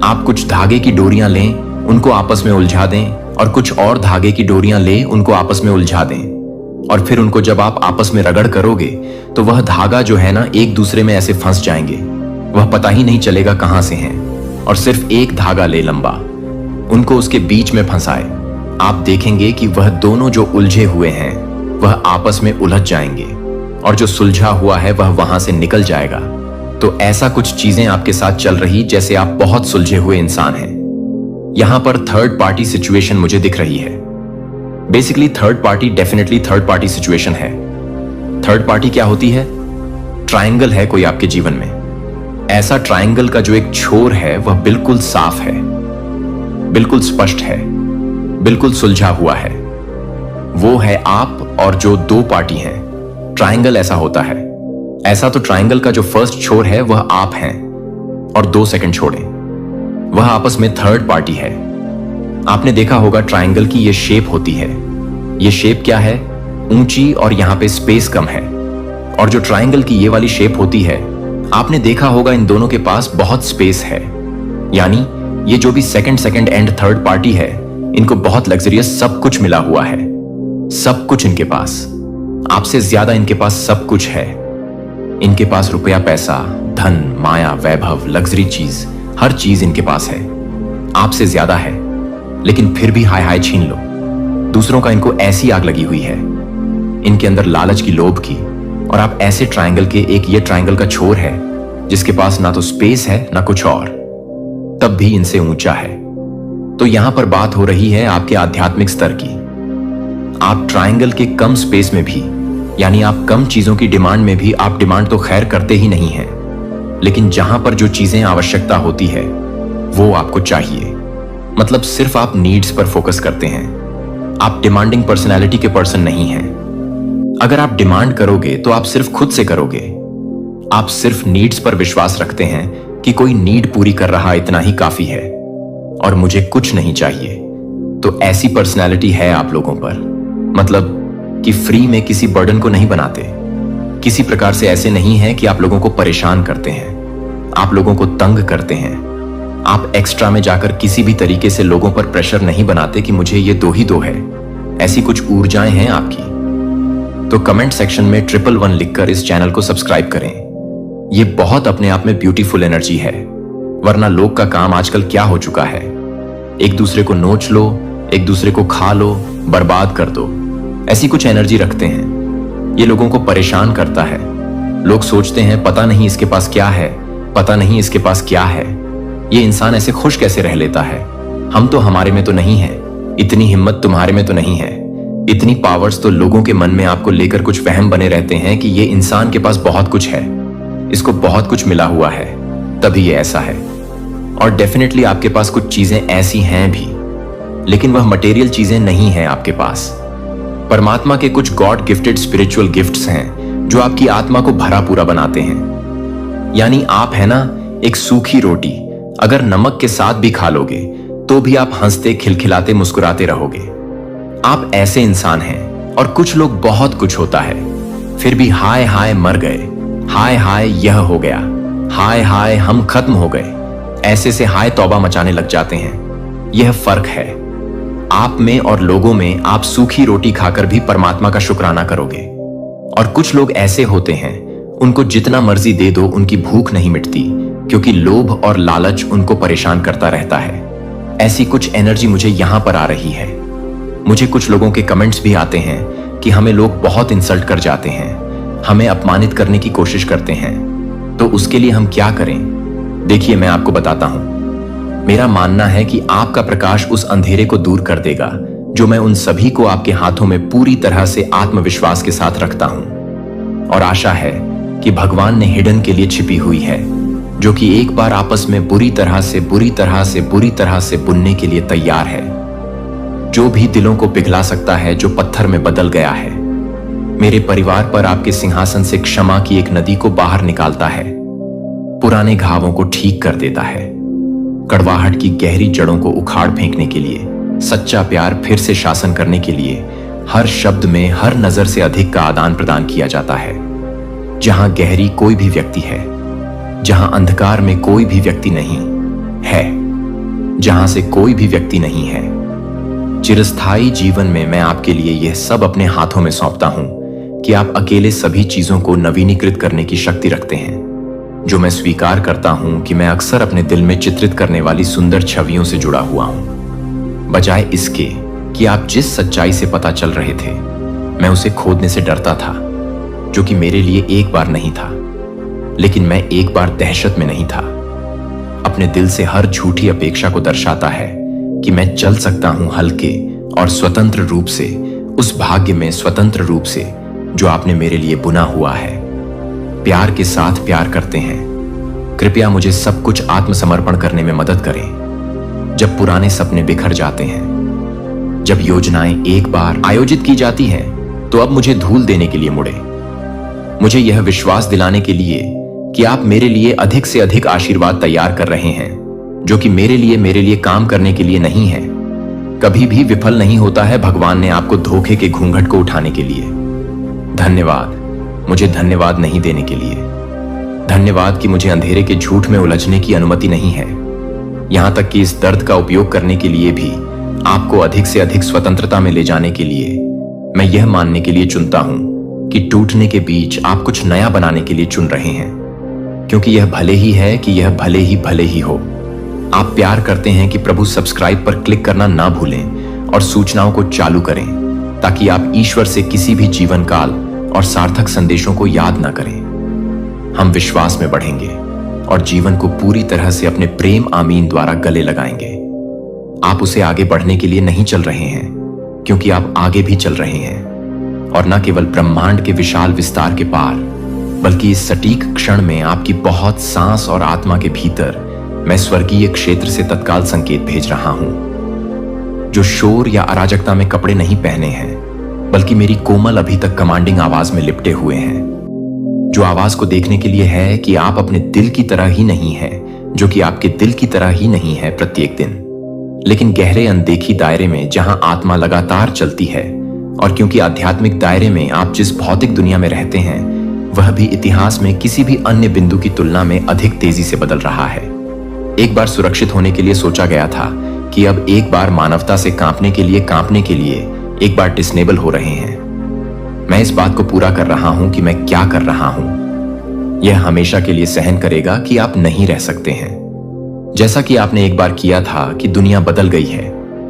आप कुछ धागे की डोरियां लें, उनको आपस में उलझा दें, और कुछ और धागे की डोरियां लें, उनको आपस में उलझा दें, और फिर उनको जब आप आपस में रगड़ करोगे तो वह धागा जो है ना एक दूसरे में ऐसे फंस जाएंगे, वह पता ही नहीं चलेगा कहां से हैं। और सिर्फ एक धागा ले लंबा, उनको उसके बीच में फंसाए, आप देखेंगे कि वह दोनों जो उलझे हुए हैं वह आपस में उलझ जाएंगे और जो सुलझा हुआ है वह वहां से निकल जाएगा। तो ऐसा कुछ चीजें आपके साथ चल रही जैसे आप बहुत सुलझे हुए इंसान हैं। यहां पर थर्ड पार्टी सिचुएशन मुझे दिख रही है। Basically third party definitely third party situation है। थर्ड पार्टी क्या होती है? ट्रायंगल है कोई आपके जीवन में। ऐसा ट्रायंगल का जो एक छोर है वह बिल्कुल साफ है, बिल्कुल स्पष्ट है, बिल्कुल सुलझा हुआ है। वो है आप और जो दो पार्टी हैं। ट्रायंगल ऐसा होता है। ऐसा तो ट्रायंगल का जो फर्स्ट छोर है वह आप हैं और दो सेकंड छोड़ें, वह आपस में थर्ड पार्टी है। आपने देखा होगा ट्रायंगल की ये शेप होती है। ये शेप क्या है? ऊंची और यहां पे स्पेस कम है। और जो ट्रायंगल की ये वाली शेप होती है, आपने देखा होगा इन दोनों के पास बहुत स्पेस है। यानी ये जो भी सेकंड एंड थर्ड पार्टी है, इनको बहुत लग्जरियस सब कुछ मिला हुआ है। सब कुछ इनके पास, आपसे ज्यादा इनके पास सब कुछ है। इनके पास रुपया, पैसा, धन, माया, वैभव, लग्जरी चीज, हर चीज इनके पास है। आपसे ज्यादा है, लेकिन फिर भी हाय हाय छीन लो। दूसरों का इनको ऐसी आग लगी हुई है, इनके अंदर लालच की, लोभ की। और आप ऐसे ट्रायंगल के एक ये ट्रायंगल का छोर है जिसके पास ना तो स्पेस है ना कुछ और, तब भी इनसे ऊंचा है। तो यहां पर बात हो रही है आपके आध्यात्मिक स्तर की। आप ट्रायंगल के कम स्पेस में भी, यानी आप कम चीजों की डिमांड में भी, आप डिमांड तो खैर करते ही नहीं हैं, लेकिन जहां पर जो चीजें आवश्यकता होती है वो आपको चाहिए। मतलब सिर्फ आप नीड्स पर फोकस करते हैं। आप डिमांडिंग पर्सनैलिटी के पर्सन नहीं हैं। अगर आप डिमांड करोगे तो आप सिर्फ खुद से करोगे। आप सिर्फ नीड्स पर विश्वास रखते हैं कि कोई नीड पूरी कर रहा, इतना ही काफी है और मुझे कुछ नहीं चाहिए। तो ऐसी पर्सनैलिटी है आप लोगों पर, मतलब कि फ्री में किसी बर्डन को नहीं बनाते, किसी प्रकार से ऐसे नहीं है कि आप लोगों को परेशान करते हैं, आप लोगों को तंग करते हैं। आप एक्स्ट्रा में जाकर किसी भी तरीके से लोगों पर प्रेशर नहीं बनाते कि मुझे ये दो ही दो है। ऐसी कुछ ऊर्जाएं हैं आपकी। तो कमेंट सेक्शन में 111 लिखकर इस चैनल को सब्सक्राइब करें। ये बहुत अपने आप में ब्यूटीफुल एनर्जी है। वरना लोग का काम आजकल क्या हो चुका है, एक दूसरे को नोच लो, एक दूसरे को खा लो, बर्बाद कर दो, ऐसी कुछ एनर्जी रखते हैं। ये लोगों को परेशान करता है। लोग सोचते हैं पता नहीं इसके पास क्या है, पता नहीं इसके पास क्या है, ये इंसान ऐसे खुश कैसे रह लेता है, हम तो हमारे में तो नहीं है, इतनी हिम्मत तुम्हारे में तो नहीं है, इतनी पावर्स। तो लोगों के मन में आपको लेकर कुछ वहम बने रहते हैं कि ये इंसान के पास बहुत कुछ है, इसको बहुत कुछ मिला हुआ है, तभी ये ऐसा है। और डेफिनेटली आपके पास कुछ चीजें ऐसी हैं भी, लेकिन वह मटेरियल चीजें नहीं हैं आपके पास। परमात्मा के कुछ गॉड गिफ्टेड स्पिरिचुअल गिफ्ट्स हैं जो आपकी आत्मा को भरा पूरा बनाते हैं। यानी आप है ना एक सूखी रोटी, अगर नमक के साथ भी खा लोगे तो भी आप हंसते खिलखिलाते मुस्कुराते रहोगे। आप ऐसे इंसान हैं। और कुछ लोग बहुत कुछ होता है फिर भी हाय हाय मर गए, हाय हाय यह हो गया, हाय हाय हम खत्म हो गए, ऐसे से हाय तौबा मचाने लग जाते हैं। यह फर्क है आप में और लोगों में। आप सूखी रोटी खाकर भी परमात्मा का शुक्राना करोगे। और कुछ लोग ऐसे होते हैं, उनको जितना मर्जी दे दो उनकी भूख नहीं मिटती, क्योंकि लोभ और लालच उनको परेशान करता रहता है। ऐसी कुछ एनर्जी मुझे यहां पर आ रही है। मुझे कुछ लोगों के कमेंट्स भी आते हैं कि हमें लोग बहुत इंसल्ट कर जाते हैं, हमें अपमानित करने की कोशिश करते हैं, तो उसके लिए हम क्या करें? देखिए मैं आपको बताता हूं। मेरा मानना है कि आपका प्रकाश उस अंधेरे को दूर कर देगा जो मैं उन सभी को आपके हाथों में पूरी तरह से आत्मविश्वास के साथ रखता हूं। और आशा है कि भगवान ने हिडन के लिए छिपी हुई है, जो कि एक बार आपस में बुरी तरह से बुनने के लिए तैयार है। जो भी दिलों को पिघला सकता है, जो पत्थर में बदल गया है। मेरे परिवार पर आपके सिंहासन से क्षमा की एक नदी को बाहर निकालता है, पुराने घावों को ठीक कर देता है, कड़वाहट की गहरी जड़ों को उखाड़ फेंकने के लिए, सच्चा प्यार फिर से शासन करने के लिए हर शब्द में हर नजर से अधिक का आदान प्रदान किया जाता है। जहां गहरी कोई भी व्यक्ति है, जहां अंधकार में कोई भी व्यक्ति नहीं है, जहां से कोई भी व्यक्ति नहीं है। चिरस्थायी जीवन में मैं आपके लिए यह सब अपने हाथों में सौंपता हूं कि आप अकेले सभी चीजों को नवीनीकृत करने की शक्ति रखते हैं, जो मैं स्वीकार करता हूं कि मैं अक्सर अपने दिल में चित्रित करने वाली सुंदर छवियों से जुड़ा हुआ हूं। बजाय इसके कि आप जिस सच्चाई से पता चल रहे थे, मैं उसे खोदने से डरता था, जो कि मेरे लिए एक बार नहीं था, लेकिन मैं एक बार दहशत में नहीं था। अपने दिल से हर झूठी अपेक्षा को दर्शाता है कि मैं चल सकता हूं हल्के और स्वतंत्र रूप से उस भाग्य में, स्वतंत्र रूप से जो आपने मेरे लिए बुना हुआ है। प्यार के साथ प्यार करते हैं। कृपया मुझे सब कुछ आत्मसमर्पण करने में मदद करें। जब पुराने सपने बिखर जाते हैं, जब योजनाएं एक बार आयोजित की जाती हैं, तो अब मुझे धूल देने के लिए मुड़े। मुझे यह विश्वास दिलाने के लिए कि आप मेरे लिए अधिक से अधिक आशीर्वाद तैयार कर रहे हैं, जो कि मेरे लिए काम करने के लिए नहीं है। कभी भी विफल नहीं होता है भगवान ने आपको धोखे के घूंघट को उठाने के लिए। धन्यवाद मुझे धन्यवाद नहीं देने के लिए। धन्यवाद कि मुझे अंधेरे के झूठ में उलझने की अनुमति नहीं है। यहां तक कि इस दर्द का उपयोग करने के लिए भी आपको अधिक से अधिक स्वतंत्रता में ले जाने के लिए मैं यह मानने के लिए चुनता हूं कि टूटने के बीच आप कुछ नया बनाने के लिए चुन रहे हैं, क्योंकि यह भले ही है कि यह भले ही हो। आप प्यार करते हैं कि प्रभु सब्सक्राइब पर क्लिक करना ना भूलें और सूचनाओं को चालू करें, ताकि आप ईश्वर से किसी भी जीवन काल और सार्थक संदेशों को याद ना करें। हम विश्वास में बढ़ेंगे और जीवन को पूरी तरह से अपने प्रेम आमीन द्वारा गले लगाएंगे। आप उसे आगे बढ़ने के लिए नहीं चल रहे हैं, क्योंकि आप आगे भी चल रहे हैं, और न केवल ब्रह्मांड के विशाल विस्तार के पार, बल्कि इस सटीक क्षण में आपकी बहुत सांस और आत्मा के भीतर मैं स्वर्गीय क्षेत्र से तत्काल संकेत भेज रहा हूं। जो शोर या अराजकता में कपड़े नहीं पहने हैं, बल्कि मेरी कोमल अभी तक कमांडिंग आवाज में लिपटे हुए हैं। जो आवाज को देखने के लिए है कि आप अपने दिल की तरह ही नहीं है, जो कि आपके दिल की तरह ही नहीं है प्रत्येक दिन, लेकिन गहरे अनदेखी दायरे में जहां आत्मा लगातार चलती है। और क्योंकि आध्यात्मिक दायरे में आप जिस भौतिक दुनिया में रहते हैं वह भी इतिहास में किसी भी अन्य बिंदु की तुलना में अधिक तेजी से बदल रहा है। एक बार सुरक्षित होने के लिए सोचा गया था कि अब एक बार मानवता से कांपने के लिए एक बार डिसनेबल हो रहे हैं। मैं इस बात को पूरा कर रहा हूं कि मैं क्या कर रहा हूं। यह हमेशा के लिए सहन करेगा कि आप नहीं रह सकते हैं, जैसा कि आपने एक बार किया था कि दुनिया बदल गई है,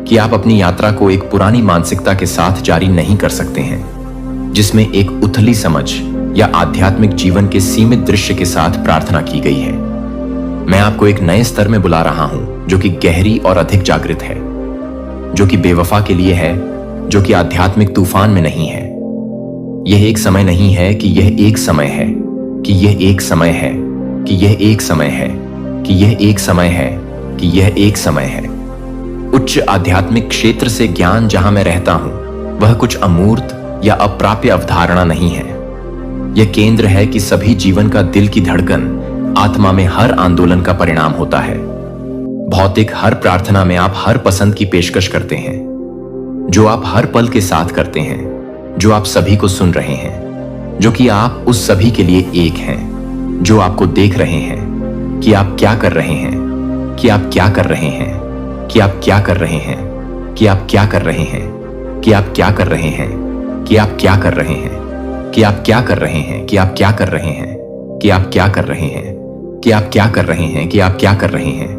कि आप अपनी यात्रा को एक पुरानी मानसिकता के साथ जारी नहीं कर सकते हैं, जिसमें एक उथली समझ या आध्यात्मिक जीवन के सीमित दृश्य के साथ प्रार्थना की गई है। मैं आपको एक नए स्तर में बुला रहा हूं जो कि गहरी और अधिक जागृत है, जो कि बेवफा के लिए है, जो कि आध्यात्मिक तूफान में नहीं है। यह एक समय नहीं है कि यह एक समय है, कि यह एक समय है, कि यह एक समय है, कि यह एक समय है, कि यह एक समय है। उच्च आध्यात्मिक क्षेत्र से ज्ञान जहां मैं रहता हूं वह कुछ अमूर्त या अप्राप्य अवधारणा नहीं है। यह केंद्र है कि सभी जीवन का दिल की धड़कन आत्मा में हर आंदोलन का परिणाम होता है। भौतिक हर प्रार्थना में आप हर पसंद की पेशकश करते हैं, जो आप हर पल के साथ करते हैं, जो आप सभी को सुन रहे हैं, जो कि आप उस सभी के लिए एक हैं, जो आपको देख रहे हैं कि आप क्या कर रहे हैं, कि आप क्या कर रहे हैं, कि आप क्या कर रहे हैं, कि आप क्या कर रहे हैं, कि आप क्या कर रहे हैं, कि आप क्या कर रहे हैं, कि आप क्या कर रहे हैं, कि आप क्या कर रहे हैं, कि आप क्या कर रहे हैं, कि आप क्या कर रहे हैं, कि आप क्या कर रहे हैं।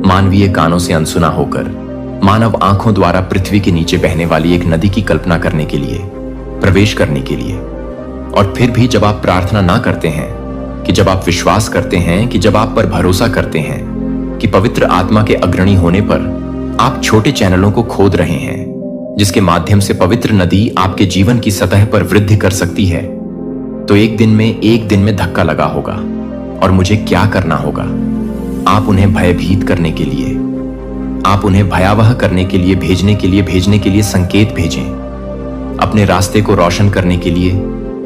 मानवीय कानों से अनसुना होकर मानव आंखों द्वारा पृथ्वी के नीचे बहने वाली एक नदी की कल्पना करने के लिए, प्रवेश करने के लिए। और फिर भी जब आप प्रार्थना ना करते हैं, कि जब आप विश्वास करते हैं, कि जब आप पर भरोसा करते हैं कि पवित्र आत्मा के अग्रणी होने पर आप छोटे चैनलों को खोद रहे हैं जिसके माध्यम से पवित्र नदी आपके जीवन की सतह पर वृद्धि कर सकती है, तो एक दिन में धक्का लगा होगा। और मुझे क्या करना होगा? आप उन्हें भयभीत करने के लिए, आप उन्हें भयावह करने के लिए भेजने के लिए संकेत भेजें। अपने रास्ते को रोशन करने के लिए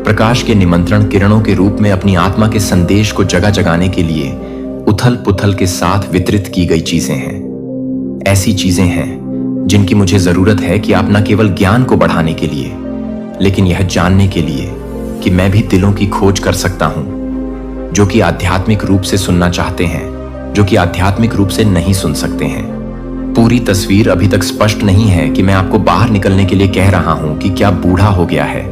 प्रकाश के निमंत्रण किरणों के रूप में अपनी आत्मा के संदेश को जगह जगाने के लिए उथल पुथल के साथ वितरित की गई चीजें हैं। ऐसी चीजें हैं जिनकी मुझे जरूरत है कि आप न केवल ज्ञान को बढ़ाने के लिए, लेकिन यह जानने के लिए कि मैं भी दिलों की खोज कर सकता हूं जो कि आध्यात्मिक रूप से सुनना चाहते हैं, जो कि आध्यात्मिक रूप से नहीं सुन सकते हैं। पूरी तस्वीर अभी तक स्पष्ट नहीं है कि मैं आपको बाहर निकलने के लिए कह रहा हूं कि क्या बूढ़ा हो गया है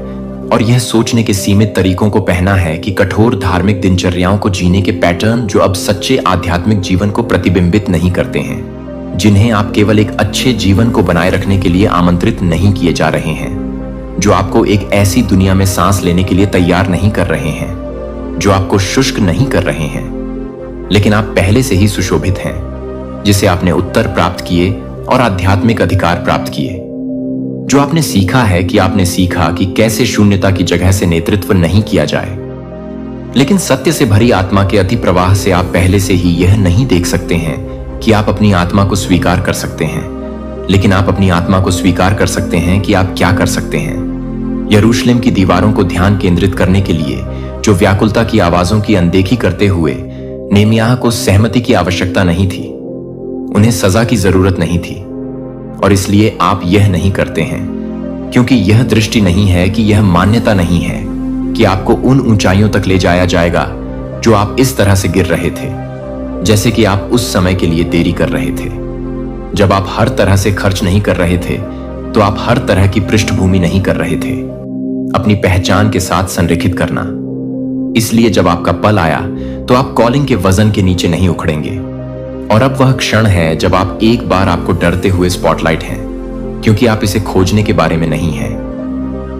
और यह सोचने के सीमित तरीकों को पहना है कि कठोर धार्मिक दिनचर्याओं को जीने के पैटर्न जो अब सच्चे आध्यात्मिक जीवन को प्रतिबिंबित नहीं करते हैं, जिन्हें आप केवल एक अच्छे जीवन को बनाए रखने के लिए आमंत्रित नहीं किए जा रहे हैं, जो आपको एक ऐसी दुनिया में सांस लेने के लिए तैयार नहीं कर रहे हैं, जो आपको शुष्क नहीं कर रहे हैं, लेकिन आप पहले से ही सुशोभित हैं, जिसे आपने उत्तर प्राप्त किए और आध्यात्मिक अधिकार प्राप्त किए। जो आपने सीखा है कि आपने सीखा कि कैसे शून्यता की जगह से नेतृत्व नहीं किया जाए। लेकिन सत्य से भरी आत्मा के अति प्रवाह से आप पहले से ही यह नहीं देख सकते हैं कि आप अपनी आत्मा को स्वीकार कर सकते हैं, लेकिन आप अपनी आत्मा को स्वीकार कर सकते हैं कि आप क्या कर सकते हैं। यरूशलेम की दीवारों को ध्यान केंद्रित करने के लिए जो व्याकुलता की आवाजों की अनदेखी करते हुए नेमियाह को सहमति की आवश्यकता नहीं थी, उन्हें सजा की जरूरत नहीं थी, और इसलिए आप यह नहीं करते हैं क्योंकि यह दृष्टि नहीं है, कि यह मान्यता नहीं है कि आपको उन ऊंचाइयों तक ले जाया जाएगा जो आप इस तरह से गिर रहे थे, जैसे कि आप उस समय के लिए देरी कर रहे थे जब आप हर तरह से खर्च नहीं कर रहे थे, तो आप हर तरह की पृष्ठभूमि नहीं कर रहे थे अपनी पहचान के साथ संरेखित करना। इसलिए जब आपका पल आया तो आप कॉलिंग के वजन के नीचे नहीं उखड़ेंगे। और अब वह क्षण है जब आप एक बार आपको डरते हुए स्पॉटलाइट हैं, क्योंकि आप इसे खोजने के बारे में नहीं हैं,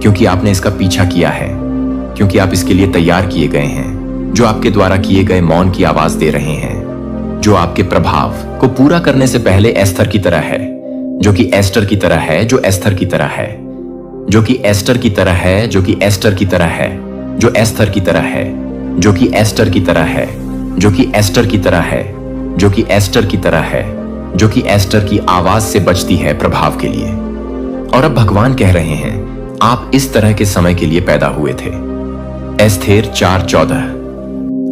क्योंकि आपने इसका पीछा किया है, क्योंकि आप इसके लिए तैयार किए गए हैं, जो आपके द्वारा किए गए मौन की आवाज दे रहे हैं, जो आपके प्रभाव को पूरा करने से पहले एस्थर की तरह है, जो कि एस्टर की तरह है, जो एस्थर की तरह है, जो कि एस्टर की तरह है, जो कि एस्टर की तरह है, जो एस्थर की तरह है, जो कि एस्टर की तरह है, जो कि एस्टर की तरह है, जो कि एस्टर की तरह है, जो कि एस्टर की आवाज से बचती है प्रभाव के लिए। और अब भगवान कह रहे हैं, आप इस तरह के समय के लिए पैदा हुए थे। एस्थेर 4:14।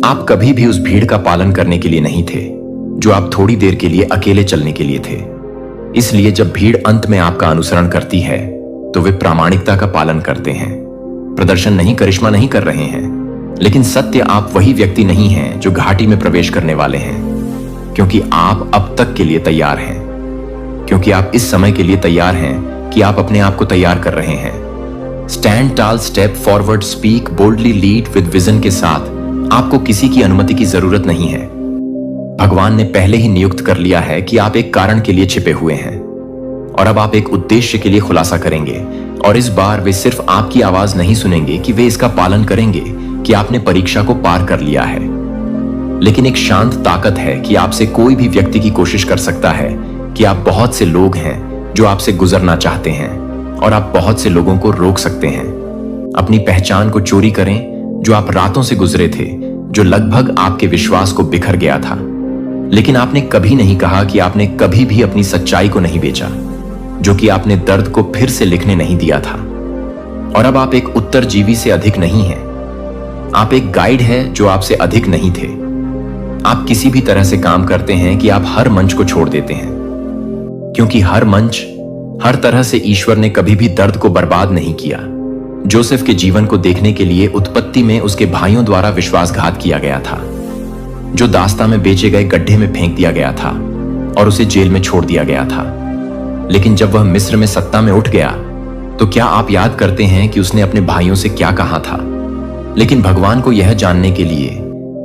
आप कभी भी उस भीड़ का पालन करने के लिए नहीं थे जो आप थोड़ी देर के लिए अकेले चलने के लिए थे। इसलिए जब भीड़ अंत में आपका अनुसरण करती है तो वे प्रामाणिकता का पालन करते हैं, प्रदर्शन नहीं, करिश्मा नहीं कर रहे हैं। लेकिन सत्य, आप वही व्यक्ति नहीं हैं जो घाटी में प्रवेश करने वाले हैं, क्योंकि आप अब तक के लिए तैयार हैं, क्योंकि आप इस समय के लिए तैयार हैं कि आप अपने आप को तैयार कर रहे हैं। स्टैंड टाल, step forward, speak boldly, lead with vision के साथ आपको किसी की अनुमति की जरूरत नहीं है। भगवान ने पहले ही नियुक्त कर लिया है कि आप एक कारण के लिए छिपे हुए हैं और अब आप एक उद्देश्य के लिए खुलासा करेंगे। और इस बार वे सिर्फ आपकी आवाज नहीं सुनेंगे कि वे इसका पालन करेंगे कि आपने परीक्षा को पार कर लिया है, लेकिन एक शांत ताकत है कि आपसे कोई भी व्यक्ति की कोशिश कर सकता है कि आप बहुत से लोग हैं जो आपसे गुजरना चाहते हैं और आप बहुत से लोगों को रोक सकते हैं। अपनी पहचान को चोरी करें जो आप रातों से गुजरे थे, जो लगभग आपके विश्वास को बिखर गया था। लेकिन आपने कभी नहीं कहा कि आपने कभी भी अपनी सच्चाई को नहीं बेचा, जो कि आपने दर्द को फिर से लिखने नहीं दिया था। और अब आप एक उत्तरजीवी से अधिक नहीं हैं, आप एक गाइड है जो आपसे अधिक नहीं थे। आप किसी भी तरह से काम करते हैं कि आप हर मंच को छोड़ देते हैं, क्योंकि हर मंच, हर तरह से ईश्वर ने कभी भी दर्द को बर्बाद नहीं किया। जोसेफ के जीवन को देखने के लिए उत्पत्ति में उसके भाइयों द्वारा विश्वासघात किया गया था, जो दास्ता में बेचे गए गड्ढे में फेंक दिया गया था और उसे जेल में छोड़ दिया गया था। लेकिन जब वह मिस्र में सत्ता में उठ गया तो क्या आप याद करते हैं कि उसने अपने भाइयों से क्या कहा था? लेकिन भगवान को यह जानने के लिए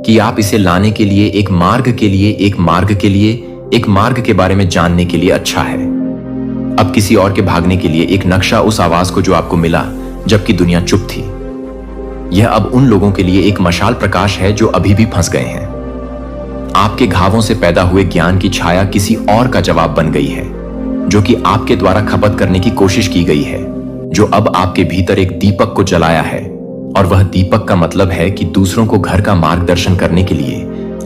कि आप इसे लाने के लिए एक मार्ग के लिए, एक मार्ग के लिए, एक मार्ग के बारे में जानने के लिए अच्छा है। अब किसी और के भागने के लिए एक नक्शा, उस आवाज को जो आपको मिला जबकि दुनिया चुप थी। यह अब उन लोगों के लिए एक मशाल प्रकाश है जो अभी भी फंस गए हैं। आपके घावों से पैदा हुए ज्ञान की छाया किसी और का जवाब बन गई है, जो कि आपके द्वारा खपत करने की कोशिश की गई है, जो अब आपके भीतर एक दीपक को जलाया है। और वह दीपक का मतलब है कि दूसरों को घर का मार्गदर्शन करने के लिए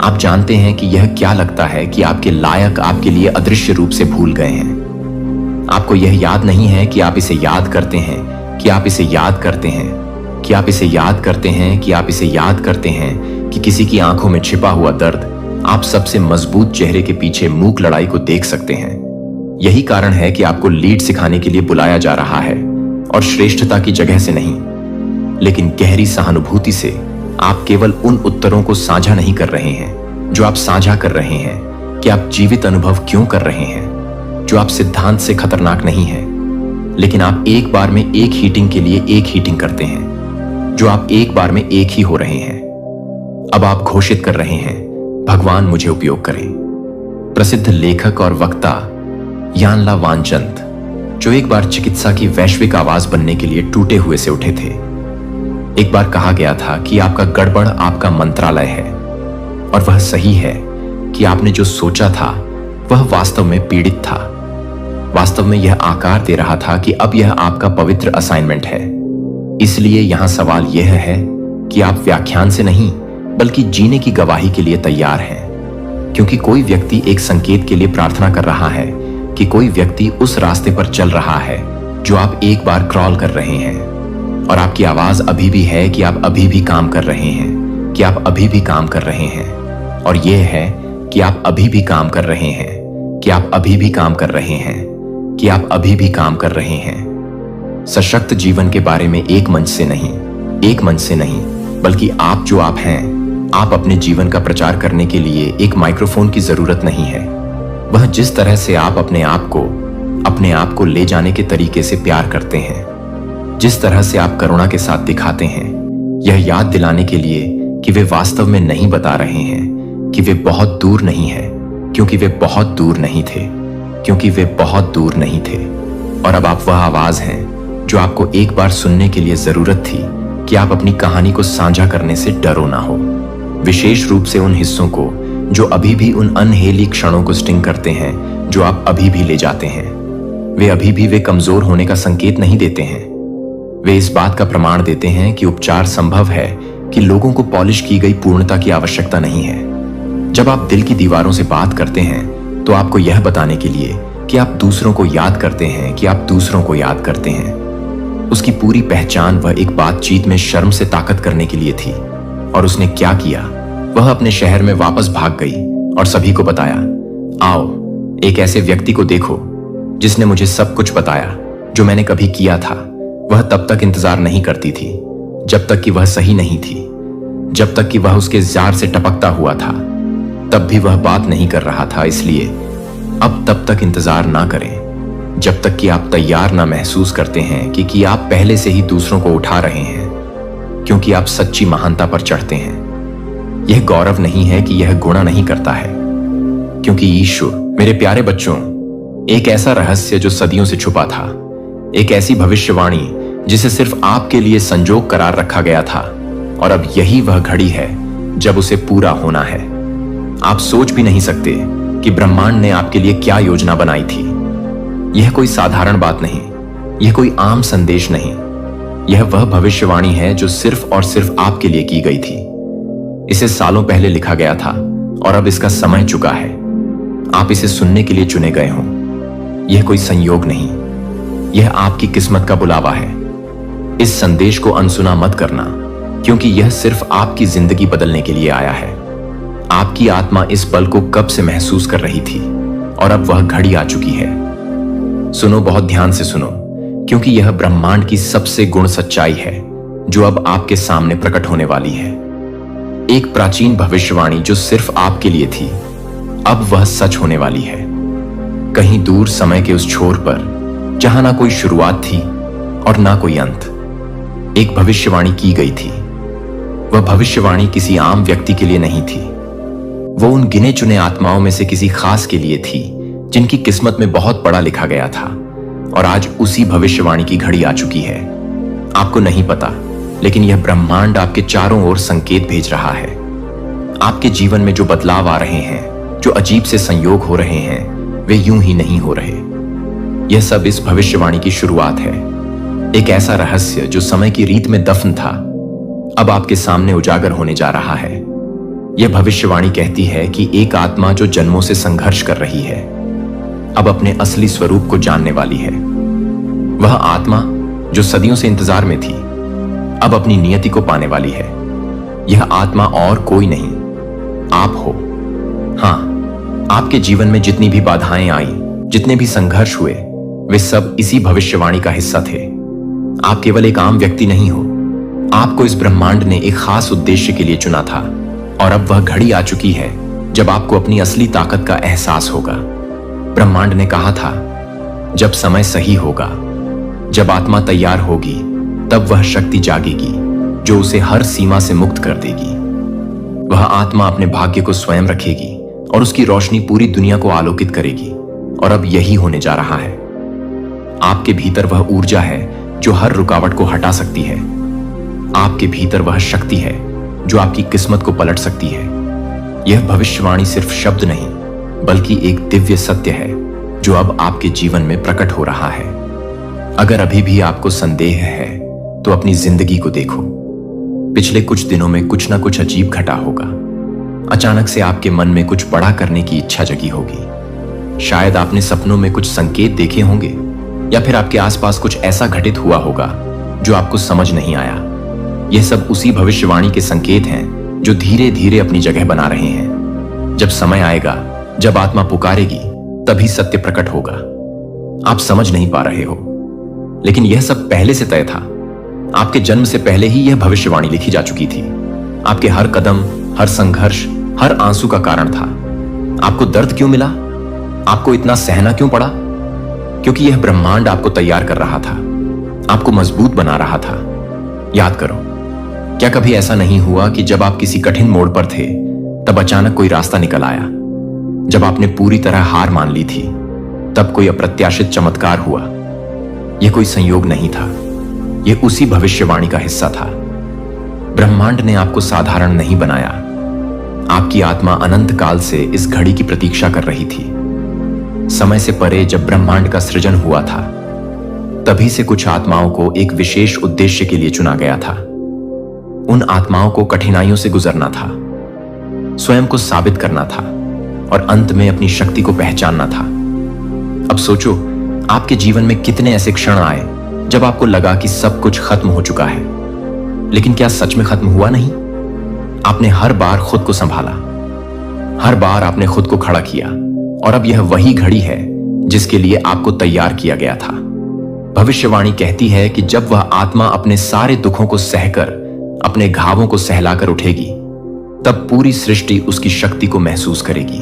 आप जानते हैं कि यह क्या लगता है कि आपके लायक आपके लिए अदृश्य रूप से भूल गए हैं। आपको यह याद नहीं है कि आप इसे याद करते हैं, कि आप इसे याद करते हैं, कि आप इसे याद करते हैं, कि आप इसे याद करते हैं कि किसी की आंखों में छिपा हुआ दर्द आप सबसे मजबूत चेहरे के पीछे मूक लड़ाई को देख सकते हैं। यही कारण है कि आपको लीड सिखाने के लिए बुलाया जा रहा है, और श्रेष्ठता की जगह से नहीं, लेकिन गहरी सहानुभूति से। आप केवल उन उत्तरों को साझा नहीं कर रहे हैं जो आप साझा कर रहे हैं कि आप जीवित अनुभव क्यों कर रहे हैं, जो आप सिद्धांत से खतरनाक नहीं है, लेकिन आप एक बार में एक हीटिंग के लिए एक हीटिंग करते हैं, जो आप एक बार में एक ही हो रहे हैं। अब आप घोषित कर रहे हैं, भगवान मुझे उपयोग करें। प्रसिद्ध लेखक और वक्ता यान ला वानचंद, जो एक बार चिकित्सा की वैश्विक आवाज बनने के लिए टूटे हुए से उठे थे। एक बार कहा गया था कि आपका गड़बड़ आपका मंत्रालय है, और वह सही है कि आपने जो सोचा था वह वास्तव में पीड़ित था। वास्तव में यह आकार दे रहा था कि अब यह आपका पवित्र असाइनमेंट है। इसलिए यहां सवाल यह है कि आप व्याख्यान से नहीं बल्कि जीने की गवाही के लिए तैयार हैं, क्योंकि कोई व्यक्ति एक संकेत के लिए प्रार्थना कर रहा है कि कोई व्यक्ति उस रास्ते पर चल रहा है जो आप एक बार क्रॉल कर रहे हैं, और आपकी आवाज अभी भी है कि आप अभी भी काम कर रहे हैं, कि आप अभी भी काम कर रहे हैं। और यह है कि आप अभी भी काम कर रहे हैं, कि आप अभी भी काम कर रहे हैं, कि आप अभी भी काम कर रहे हैं। सशक्त जीवन के बारे में एक मंच से नहीं, एक मंच से नहीं, बल्कि आप जो आप हैं, आप अपने जीवन का प्रचार करने के लिए एक माइक्रोफोन की जरूरत नहीं है। वह जिस तरह से आप अपने आप को ले जाने के तरीके से प्यार करते हैं, जिस तरह से आप करुणा के साथ दिखाते हैं, यह याद दिलाने के लिए कि वे वास्तव में नहीं बता रहे हैं कि वे बहुत दूर नहीं है, क्योंकि वे बहुत दूर नहीं थे, क्योंकि वे बहुत दूर नहीं थे। और अब आप वह आवाज हैं जो आपको एक बार सुनने के लिए जरूरत थी कि आप अपनी कहानी को साझा करने से डरो ना हो, विशेष रूप से उन हिस्सों को जो अभी भी उन अनहेली क्षणों को स्टिंग करते हैं जो आप अभी भी ले जाते हैं। वे अभी भी वे कमजोर होने का संकेत नहीं देते हैं, वे इस बात का प्रमाण देते हैं कि उपचार संभव है, कि लोगों को पॉलिश की गई पूर्णता की आवश्यकता नहीं है। जब आप दिल की दीवारों से बात करते हैं तो आपको यह बताने के लिए कि आप दूसरों को याद करते हैं कि आप दूसरों को याद करते हैं। उसकी पूरी पहचान वह एक बातचीत में शर्म से ताकत करने के लिए थी। और उसने क्या किया, वह अपने शहर में वापस भाग गई और सभी को बताया, आओ एक ऐसे व्यक्ति को देखो जिसने मुझे सब कुछ बताया जो मैंने कभी किया था। वह तब तक इंतजार नहीं करती थी जब तक कि वह सही नहीं थी, जब तक कि वह उसके जार से टपकता हुआ था। तब भी वह बात नहीं कर रहा था, इसलिए अब तब तक इंतजार ना करें जब तक कि आप तैयार ना महसूस करते हैं कि आप पहले से ही दूसरों को उठा रहे हैं, क्योंकि आप सच्ची महानता पर चढ़ते हैं। यह गौरव नहीं है कि यह गुणा नहीं करता है, क्योंकि ईश्वर, मेरे प्यारे बच्चों, एक ऐसा रहस्य जो सदियों से छुपा था, एक ऐसी भविष्यवाणी जिसे सिर्फ आपके लिए संजोग करार रखा गया था, और अब यही वह घड़ी है जब उसे पूरा होना है। आप सोच भी नहीं सकते कि ब्रह्मांड ने आपके लिए क्या योजना बनाई थी। यह कोई साधारण बात नहीं, यह कोई आम संदेश नहीं, यह वह भविष्यवाणी है जो सिर्फ और सिर्फ आपके लिए की गई थी। इसे सालों पहले लिखा गया था और अब इसका समय चुका है। आप इसे सुनने के लिए चुने गए हों। यह कोई संयोग नहीं, यह आपकी किस्मत का बुलावा है। इस संदेश को अनसुना मत करना, क्योंकि यह सिर्फ आपकी जिंदगी बदलने के लिए आया है। आपकी आत्मा इस पल को कब से महसूस कर रही थी और अब वह घड़ी आ चुकी है। सुनो, बहुत ध्यान से सुनो, क्योंकि यह ब्रह्मांड की सबसे गुण सच्चाई है जो अब आपके सामने प्रकट होने वाली है। एक प्राचीन भविष्यवाणी जो सिर्फ आपके लिए थी, अब वह सच होने वाली है। कहीं दूर समय के उस छोर पर, जहां ना कोई शुरुआत थी और ना कोई अंत, एक भविष्यवाणी की गई थी। वह भविष्यवाणी किसी आम व्यक्ति के लिए नहीं थी, वो उन गिने चुने आत्माओं में से किसी खास के लिए थी जिनकी किस्मत में बहुत बड़ा लिखा गया था। और आज उसी भविष्यवाणी की घड़ी आ चुकी है। आपको नहीं पता, लेकिन यह ब्रह्मांड आपके चारों ओर संकेत भेज रहा है। आपके जीवन में जो बदलाव आ रहे हैं, जो अजीब से संयोग हो रहे हैं, वे यूं ही नहीं हो रहे। यह सब इस भविष्यवाणी की शुरुआत है। एक ऐसा रहस्य जो समय की रीत में दफन था, अब आपके सामने उजागर होने जा रहा है। यह भविष्यवाणी कहती है कि एक आत्मा जो जन्मों से संघर्ष कर रही है, अब अपने असली स्वरूप को जानने वाली है। वह आत्मा जो सदियों से इंतजार में थी, अब अपनी नियति को पाने वाली है। यह आत्मा और कोई नहीं, आप हो। हां, आपके जीवन में जितनी भी बाधाएं आई, जितने भी संघर्ष हुए, वे सब इसी भविष्यवाणी का हिस्सा थे। आप केवल एक आम व्यक्ति नहीं हो। आपको इस ब्रह्मांड ने एक खास उद्देश्य के लिए चुना था, और अब वह घड़ी आ चुकी है जब आपको अपनी असली ताकत का एहसास होगा। ब्रह्मांड ने कहा था, जब समय सही होगा, जब आत्मा तैयार होगी, तब वह शक्ति जागेगी जो उसे हर सीमा से मुक्त कर देगी। वह आत्मा अपने भाग्य को स्वयं रखेगी और उसकी रोशनी पूरी दुनिया को आलोकित करेगी। और अब यही होने जा रहा है। आपके भीतर वह ऊर्जा है जो हर रुकावट को हटा सकती है। आपके भीतर वह शक्ति है जो आपकी किस्मत को पलट सकती है। यह भविष्यवाणी सिर्फ शब्द नहीं, बल्कि एक दिव्य सत्य है जो अब आपके जीवन में प्रकट हो रहा है। अगर अभी भी आपको संदेह है, तो अपनी जिंदगी को देखो। पिछले कुछ दिनों में कुछ ना कुछ अजीब घटा होगा। अचानक से आपके मन में कुछ बड़ा करने की इच्छा जगी होगी। शायद आपने सपनों में कुछ संकेत देखे होंगे, या फिर आपके आसपास कुछ ऐसा घटित हुआ होगा जो आपको समझ नहीं आया। यह सब उसी भविष्यवाणी के संकेत हैं जो धीरे धीरे अपनी जगह बना रहे हैं। जब समय आएगा, जब आत्मा पुकारेगी, तभी सत्य प्रकट होगा। आप समझ नहीं पा रहे हो, लेकिन यह सब पहले से तय था। आपके जन्म से पहले ही यह भविष्यवाणी लिखी जा चुकी थी। आपके हर कदम, हर संघर्ष, हर आंसू का कारण था। आपको दर्द क्यों मिला? आपको इतना सहना क्यों पड़ा? क्योंकि यह ब्रह्मांड आपको तैयार कर रहा था, आपको मजबूत बना रहा था। याद करो, क्या कभी ऐसा नहीं हुआ कि जब आप किसी कठिन मोड़ पर थे, तब अचानक कोई रास्ता निकल आया? जब आपने पूरी तरह हार मान ली थी, तब कोई अप्रत्याशित चमत्कार हुआ। यह कोई संयोग नहीं था, यह उसी भविष्यवाणी का हिस्सा था। ब्रह्मांड ने आपको साधारण नहीं बनाया। आपकी आत्मा अनंत काल से इस घड़ी की प्रतीक्षा कर रही थी। समय से परे जब ब्रह्मांड का सृजन हुआ था, तभी से कुछ आत्माओं को एक विशेष उद्देश्य के लिए चुना गया था। उन आत्माओं को कठिनाइयों से गुजरना था, स्वयं को साबित करना था, और अंत में अपनी शक्ति को पहचानना था। अब सोचो, आपके जीवन में कितने ऐसे क्षण आए जब आपको लगा कि सब कुछ खत्म हो चुका है, लेकिन क्या सच में खत्म हुआ नहीं? आपने हर बार खुद को संभाला, हर बार आपने खुद को खड़ा किया, और अब यह वही घड़ी है जिसके लिए आपको तैयार किया गया था। भविष्यवाणी कहती है कि जब वह आत्मा अपने सारे दुखों को सहकर अपने घावों को सहलाकर उठेगी, तब पूरी सृष्टि उसकी शक्ति को महसूस करेगी।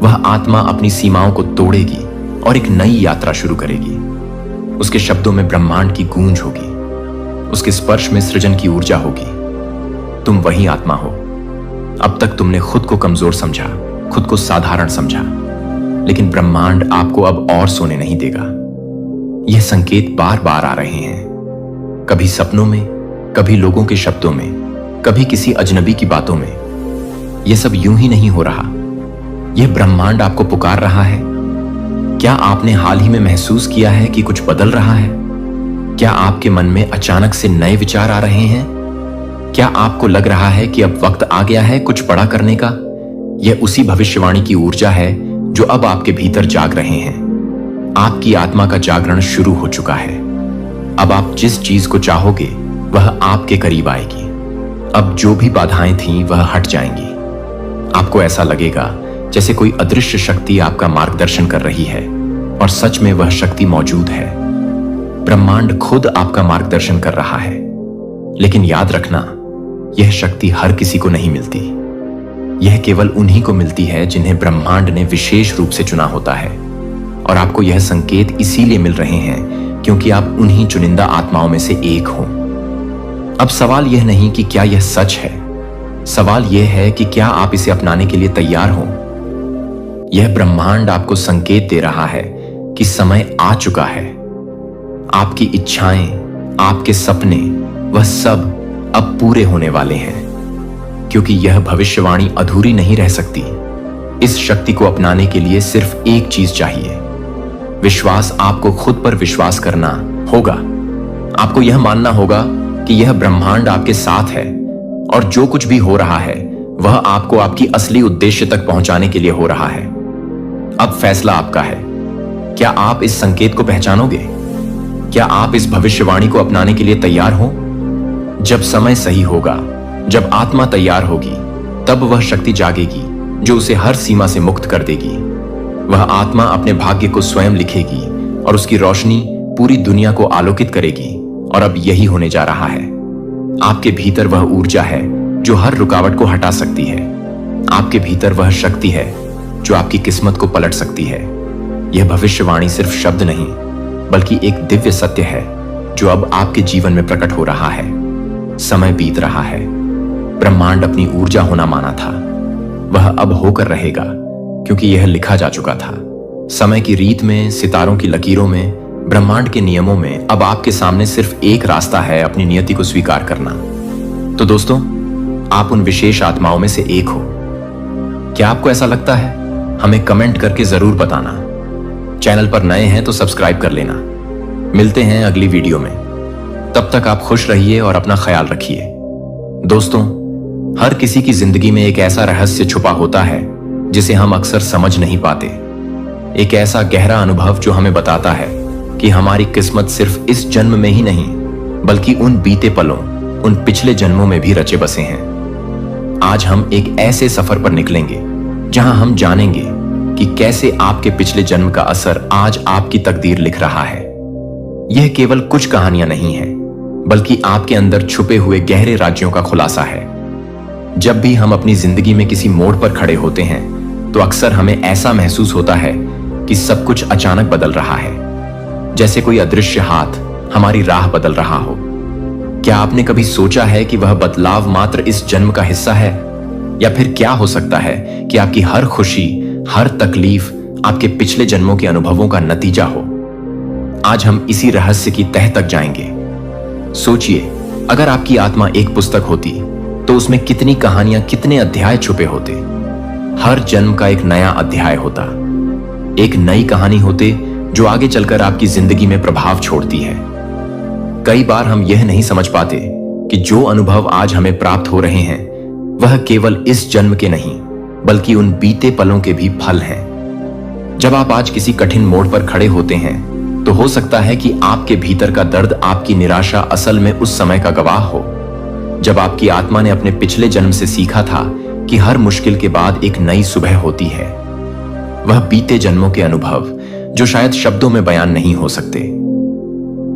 वह आत्मा अपनी सीमाओं को तोड़ेगी और एक नई यात्रा शुरू करेगी। उसके शब्दों में ब्रह्मांड की गूंज होगी, उसके स्पर्श में सृजन की ऊर्जा होगी। तुम वही आत्मा हो। अब तक तुमने खुद को कमजोर समझा, खुद को साधारण समझा, लेकिन ब्रह्मांड आपको अब और सोने नहीं देगा। यह संकेत बार बार आ रहे हैं, कभी सपनों में, कभी लोगों के शब्दों में, कभी किसी अजनबी की बातों में। यह सब यूं ही नहीं हो रहा। यह ब्रह्मांड आपको पुकार रहा है। क्या आपने हाल ही में महसूस किया है कि कुछ बदल रहा है? क्या आपके मन में अचानक से नए विचार आ रहे हैं? क्या आपको लग रहा है कि अब वक्त आ गया है कुछ बड़ा करने का? यह उसी भविष्यवाणी की ऊर्जा है जो अब आपके भीतर जाग रहे हैं। आपकी आत्मा का जागरण शुरू हो चुका है। अब आप जिस चीज को चाहोगे वह आपके करीब आएगी। अब जो भी बाधाएं थीं वह हट जाएंगी। आपको ऐसा लगेगा जैसे कोई अदृश्य शक्ति आपका मार्गदर्शन कर रही है, और सच में वह शक्ति मौजूद है। ब्रह्मांड खुद आपका मार्गदर्शन कर रहा है। लेकिन याद रखना, यह शक्ति हर किसी को नहीं मिलती। यह केवल उन्हीं को मिलती है जिन्हें ब्रह्मांड ने विशेष रूप से चुना होता है। और आपको यह संकेत इसीलिए मिल रहे हैं क्योंकि आप उन्हीं चुनिंदा आत्माओं में से एक हो। अब सवाल यह नहीं कि क्या यह सच है, सवाल यह है कि क्या आप इसे अपनाने के लिए तैयार हो। यह ब्रह्मांड आपको संकेत दे रहा है कि समय आ चुका है। आपकी इच्छाएं, आपके सपने, वह सब अब पूरे होने वाले हैं, क्योंकि यह भविष्यवाणी अधूरी नहीं रह सकती। इस शक्ति को अपनाने के लिए सिर्फ एक चीज चाहिए, विश्वास। आपको खुद पर विश्वास करना होगा। आपको यह मानना होगा कि यह ब्रह्मांड आपके साथ है, और जो कुछ भी हो रहा है वह आपको आपकी असली उद्देश्य तक पहुंचाने के लिए हो रहा है। अब फैसला आपका है। क्या आप इस संकेत को पहचानोगे? क्या आप इस भविष्यवाणी को अपनाने के लिए तैयार हो? जब समय सही होगा, जब आत्मा तैयार होगी, तब वह शक्ति जागेगी जो उसे हर सीमा से मुक्त कर देगी। वह आत्मा अपने भाग्य को स्वयं लिखेगी और उसकी रोशनी पूरी दुनिया को आलोकित करेगी। और अब यही होने जा रहा है। आपके भीतर वह ऊर्जा है जो हर रुकावट को हटा सकती है। आपके भीतर वह शक्ति है जो आपकी किस्मत को पलट सकती है। यह भविष्यवाणी सिर्फ शब्द नहीं, बल्कि एक दिव्य सत्य है जो अब आपके जीवन में प्रकट हो रहा है। समय बीत रहा है। ब्रह्मांड अपनी ऊर्जा होना माना था, वह अब होकर रहेगा, क्योंकि यह लिखा जा चुका था। समय की रीत में, सितारों की लकीरों में, ब्रह्मांड के नियमों में अब आपके सामने सिर्फ एक रास्ता है, अपनी नियति को स्वीकार करना। तो दोस्तों, आप उन विशेष आत्माओं में से एक हो। क्या आपको ऐसा लगता है? हमें कमेंट करके जरूर बताना। चैनल पर नए हैं तो सब्सक्राइब कर लेना। मिलते हैं अगली वीडियो में। तब तक आप खुश रहिए और अपना ख्याल रखिए। दोस्तों, हर किसी की जिंदगी में एक ऐसा रहस्य छुपा होता है जिसे हम अक्सर समझ नहीं पाते। एक ऐसा गहरा अनुभव जो हमें बताता है कि हमारी किस्मत सिर्फ इस जन्म में ही नहीं, बल्कि उन बीते पलों, उन पिछले जन्मों में भी रचे बसे हैं। आज हम एक ऐसे सफर पर निकलेंगे जहां हम जानेंगे कि कैसे आपके पिछले जन्म का असर आज आपकी तकदीर लिख रहा है। यह केवल कुछ कहानियां नहीं है, बल्कि आपके अंदर छुपे हुए गहरे राज्यों का खुलासा है। जब भी हम अपनी जिंदगी में किसी मोड़ पर खड़े होते हैं, तो अक्सर हमें ऐसा महसूस होता है कि सब कुछ अचानक बदल रहा है, जैसे कोई अदृश्य हाथ हमारी राह बदल रहा हो। क्या आपने कभी सोचा है कि वह बदलाव मात्र इस जन्म का हिस्सा है? या फिर क्या हो सकता है कि आपकी हर खुशी, हर तकलीफ आपके पिछले जन्मों के अनुभवों का नतीजा हो? आज हम इसी रहस्य की तह तक जाएंगे। सोचिए, अगर आपकी आत्मा एक पुस्तक होती तो उसमें कितनी कहानियां, कितने अध्याय छुपे होते। हर जन्म का एक नया अध्याय होता, एक नई कहानी होते जो आगे चलकर आपकी जिंदगी में प्रभाव छोड़ती है। कई बार हम यह नहीं समझ पाते कि जो अनुभव आज हमें प्राप्त हो रहे हैं वह केवल इस जन्म के नहीं, बल्कि उन बीते पलों के भी फल हैं। जब आप आज किसी कठिन मोड़ पर खड़े होते हैं तो हो सकता है कि आपके भीतर का दर्द, आपकी निराशा असल में उस समय का गवाह हो जब आपकी आत्मा ने अपने पिछले जन्म से सीखा था कि हर मुश्किल के बाद एक नई सुबह होती है। वह बीते जन्मों के अनुभव जो शायद शब्दों में बयान नहीं हो सकते,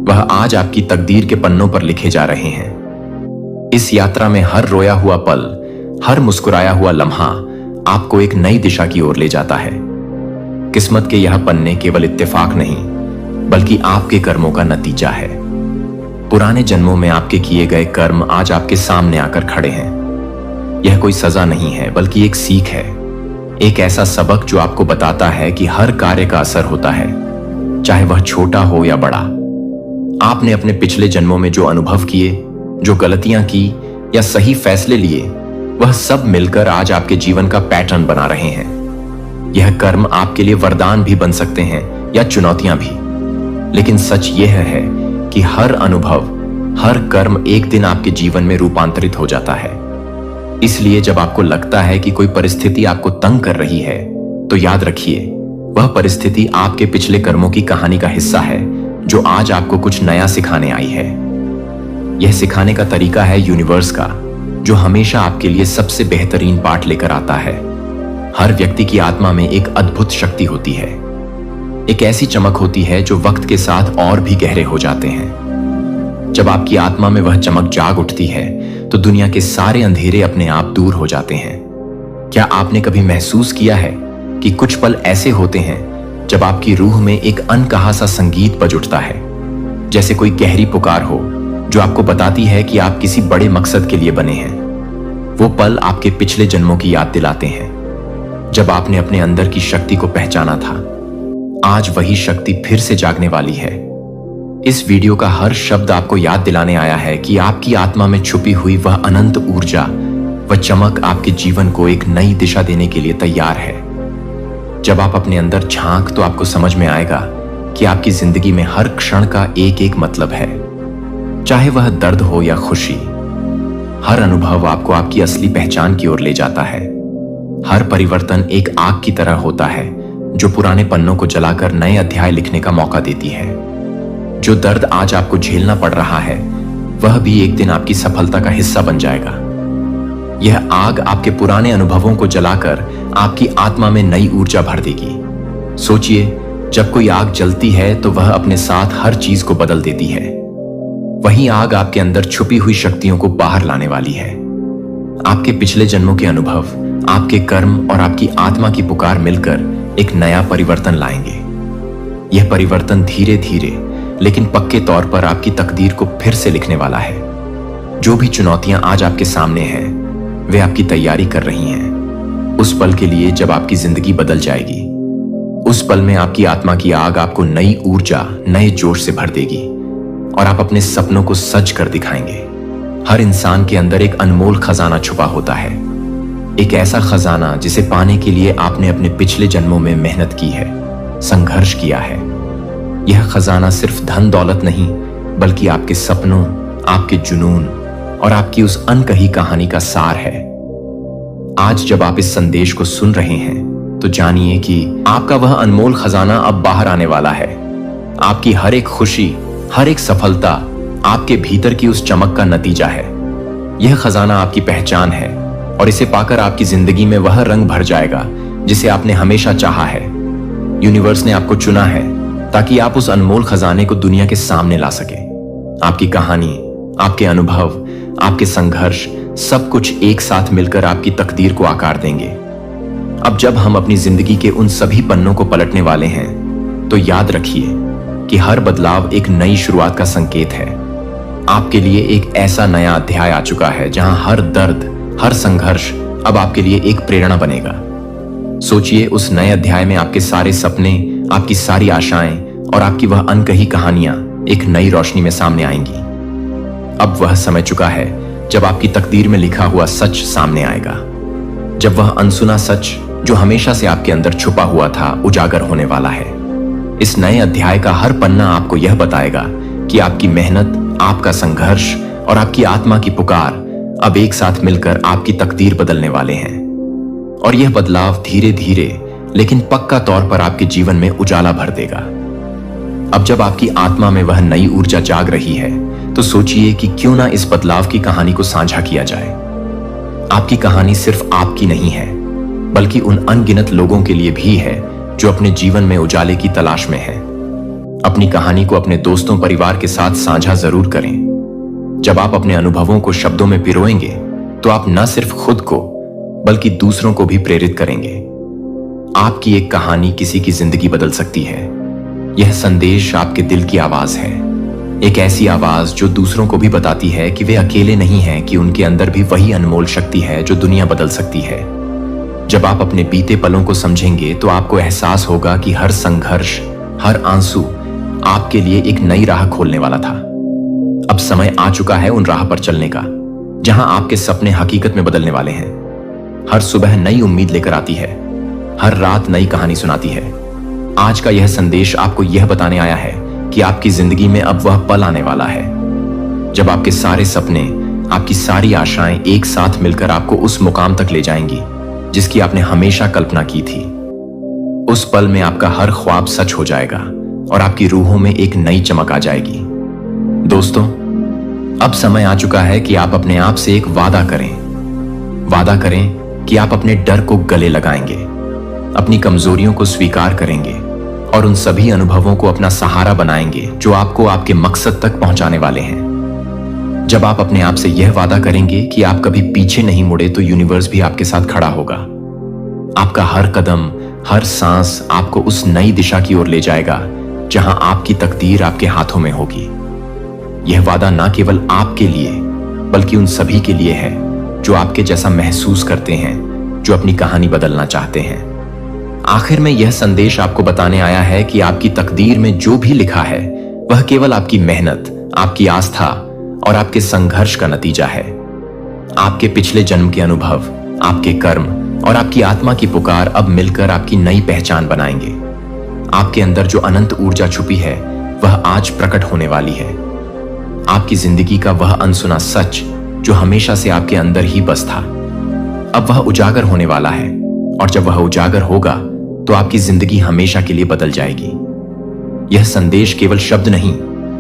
वह आज आपकी तकदीर के पन्नों पर लिखे जा रहे हैं। इस यात्रा में हर रोया हुआ पल, हर मुस्कुराया हुआ लम्हा आपको एक नई दिशा की ओर ले जाता है। किस्मत के यह पन्ने केवल इत्तेफाक नहीं, बल्कि आपके कर्मों का नतीजा है। पुराने जन्मों में आपके किए गए कर्म आज आपके सामने आकर खड़े हैं। यह कोई सजा नहीं है, बल्कि एक सीख है, एक ऐसा सबक जो आपको बताता है कि हर कार्य का असर होता है, चाहे वह छोटा हो या बड़ा। आपने अपने पिछले जन्मों में जो अनुभव किए, जो गलतियां की या सही फैसले लिए, वह सब मिलकर आज आपके जीवन का पैटर्न बना रहे हैं। यह कर्म आपके लिए वरदान भी बन सकते हैं या चुनौतियां भी, लेकिन सच यह है कि हर अनुभव, हर कर्म एक दिन आपके जीवन में रूपांतरित हो जाता है। इसलिए जब आपको लगता है कि कोई परिस्थिति आपको तंग कर रही है, तो याद रखिए, वह परिस्थिति आपके पिछले कर्मों की कहानी का हिस्सा है जो आज आपको कुछ नया सिखाने आई है। यह सिखाने का तरीका है यूनिवर्स का, जो हमेशा आपके लिए सबसे बेहतरीन पाठ लेकर आता है। हर व्यक्ति की आत्मा में एक अद्भुत शक्ति होती है, एक ऐसी चमक होती है जो वक्त के साथ और भी गहरे हो जाते हैं। जब आपकी आत्मा में वह चमक जाग उठती है तो दुनिया के सारे अंधेरे अपने आप दूर हो जाते हैं। क्या आपने कभी महसूस किया है कि कुछ पल ऐसे होते हैं जब आपकी रूह में एक अनकहा सा संगीत बज उठता है, जैसे कोई गहरी पुकार हो जो आपको बताती है कि आप किसी बड़े मकसद के लिए बने हैं। वो पल आपके पिछले जन्मों की याद दिलाते हैं, जब आपने अपने अंदर की शक्ति को पहचाना था। आज वही शक्ति फिर से जागने वाली है। इस वीडियो का हर शब्द आपको याद दिलाने आया है कि आपकी आत्मा में छुपी हुई वह अनंत ऊर्जा, वह चमक आपके जीवन को एक नई दिशा देने के लिए तैयार है। जब आप अपने अंदर झांक तो आपको समझ में आएगा कि आपकी जिंदगी में हर क्षण का एक एक मतलब है, चाहे वह दर्द हो या खुशी। हर अनुभव आपको आपकी असली पहचान की ओर ले जाता है। हर परिवर्तन एक आग की तरह होता है जो पुराने पन्नों को जलाकर नए अध्याय लिखने का मौका देती है। जो दर्द आज आपको झेलना पड़ रहा है, वह भी एक दिन आपकी सफलता का हिस्सा बन जाएगा। यह आग आपके पुराने अनुभवों को जलाकर आपकी आत्मा में नई ऊर्जा भर देगी। सोचिए, जब कोई आग जलती है तो वह अपने साथ हर चीज को बदल देती है। वही आग आपके अंदर छुपी हुई शक्तियों को बाहर लाने वाली है। आपके पिछले जन्मों के अनुभव, आपके कर्म और आपकी आत्मा की पुकार मिलकर एक नया परिवर्तन लाएंगे। यह परिवर्तन धीरे धीरे लेकिन पक्के तौर पर आपकी तकदीर को फिर से लिखने वाला है। जो भी चुनौतियां आज आपके सामने हैं, वे आपकी तैयारी कर रही हैं उस पल के लिए जब आपकी जिंदगी बदल जाएगी। उस पल में आपकी आत्मा की आग आपको नई ऊर्जा, नए जोश से भर देगी और आप अपने सपनों को सच कर दिखाएंगे। हर इंसान के अंदर एक अनमोल खजाना छुपा होता है, एक ऐसा खजाना जिसे पाने के लिए आपने अपने पिछले जन्मों में मेहनत की है, संघर्ष किया है। यह खजाना सिर्फ धन दौलत नहीं, बल्कि आपके सपनों, आपके जुनून और आपकी उस अनकही कहानी का सार है। आज जब आप इस संदेश को सुन रहे हैं तो जानिए कि आपका वह अनमोल खजाना अब बाहर आने वाला है। आपकी हर एक खुशी, हर एक सफलता आपके भीतर की उस चमक का नतीजा है। यह खजाना आपकी पहचान है और इसे पाकर आपकी जिंदगी में वह रंग भर जाएगा जिसे आपने हमेशा चाहा है। यूनिवर्स ने आपको चुना है ताकि आप उस अनमोल खजाने को दुनिया के सामने ला सके। आपकी कहानी, आपके अनुभव, आपके संघर्ष, सब कुछ एक साथ मिलकर आपकी तकदीर को आकार देंगे। अब जब हम अपनी जिंदगी के उन सभी पन्नों को पलटने वाले हैं, तो याद रखिए कि हर बदलाव एक नई शुरुआत का संकेत है। आपके लिए एक ऐसा नया अध्याय आ चुका है जहां हर दर्द, हर संघर्ष अब आपके लिए एक प्रेरणा बनेगा। सोचिए, उस नए अध्याय में आपके सारे सपने, आपकी सारी आशाएं और आपकी वह अनकही कहानियां एक नई रोशनी में सामने आएंगी। अब वह समय चुका है जब आपकी तकदीर में लिखा हुआ सच सामने आएगा, जब वह अनसुना सच जो हमेशा से आपके अंदर छुपा हुआ था उजागर होने वाला है। इस नए अध्याय का हर पन्ना आपको यह बताएगा कि आपकी मेहनत, आपका संघर्ष और आपकी आत्मा की पुकार अब एक साथ मिलकर आपकी तकदीर बदलने वाले हैं। और यह बदलाव धीरे धीरे लेकिन पक्का तौर पर आपके जीवन में उजाला भर देगा। अब जब आपकी आत्मा में वह नई ऊर्जा जाग रही है, तो सोचिए कि क्यों ना इस बदलाव की कहानी को साझा किया जाए। आपकी कहानी सिर्फ आपकी नहीं है, बल्कि उन अनगिनत लोगों के लिए भी है जो अपने जीवन में उजाले की तलाश में हैं। अपनी कहानी को अपने दोस्तों परिवार के साथ साझा जरूर करें। जब आप अपने अनुभवों को शब्दों में पिरोएंगे, तो आप न सिर्फ खुद को बल्कि दूसरों को भी प्रेरित करेंगे। आपकी एक कहानी किसी की जिंदगी बदल सकती है। यह संदेश आपके दिल की आवाज है, एक ऐसी आवाज जो दूसरों को भी बताती है कि वे अकेले नहीं हैं, कि उनके अंदर भी वही अनमोल शक्ति है जो दुनिया बदल सकती है। जब आप अपने बीते पलों को समझेंगे, तो आपको एहसास होगा कि हर संघर्ष, हर आंसू आपके लिए एक नई राह खोलने वाला था। अब समय आ चुका है उन राह पर चलने का, जहां आपके सपने हकीकत में बदलने वाले हैं। हर सुबह नई उम्मीद लेकर आती है, हर रात नई कहानी सुनाती है। आज का यह संदेश आपको यह बताने आया है कि आपकी जिंदगी में अब वह पल आने वाला है जब आपके सारे सपने, आपकी सारी आशाएं एक साथ मिलकर आपको उस मुकाम तक ले जाएंगी जिसकी आपने हमेशा कल्पना की थी। उस पल में आपका हर ख्वाब सच हो जाएगा और आपकी रूहों में एक नई चमक आ जाएगी। दोस्तों, अब समय आ चुका है कि आप अपने आप से एक वादा करें। वादा करें कि आप अपने डर को गले लगाएंगे, अपनी कमजोरियों को स्वीकार करेंगे और उन सभी अनुभवों को अपना सहारा बनाएंगे जो आपको आपके मकसद तक पहुंचाने वाले हैं। जब आप अपने आप से यह वादा करेंगे कि आप कभी पीछे नहीं मुड़े, तो यूनिवर्स भी आपके साथ खड़ा होगा। आपका हर कदम, हर सांस आपको उस नई दिशा की ओर ले जाएगा जहां आपकी तकदीर आपके हाथों में होगी। यह वादा ना केवल आपके लिए बल्कि उन सभी के लिए है जो आपके जैसा महसूस करते हैं, जो अपनी कहानी बदलना चाहते हैं। आखिर में यह संदेश आपको बताने आया है कि आपकी तकदीर में जो भी लिखा है, वह केवल आपकी मेहनत, आपकी आस्था और आपके संघर्ष का नतीजा है। आपके पिछले जन्म के अनुभव, आपके कर्म और आपकी आत्मा की पुकार अब मिलकर आपकी नई पहचान बनाएंगे। आपके अंदर जो अनंत ऊर्जा छुपी है, वह आज प्रकट होने वाली है। आपकी जिंदगी का वह अनसुना सच जो हमेशा से आपके अंदर ही बस था, अब वह उजागर होने वाला है। और जब वह उजागर होगा, तो आपकी जिंदगी हमेशा के लिए बदल जाएगी। यह संदेश केवल शब्द नहीं,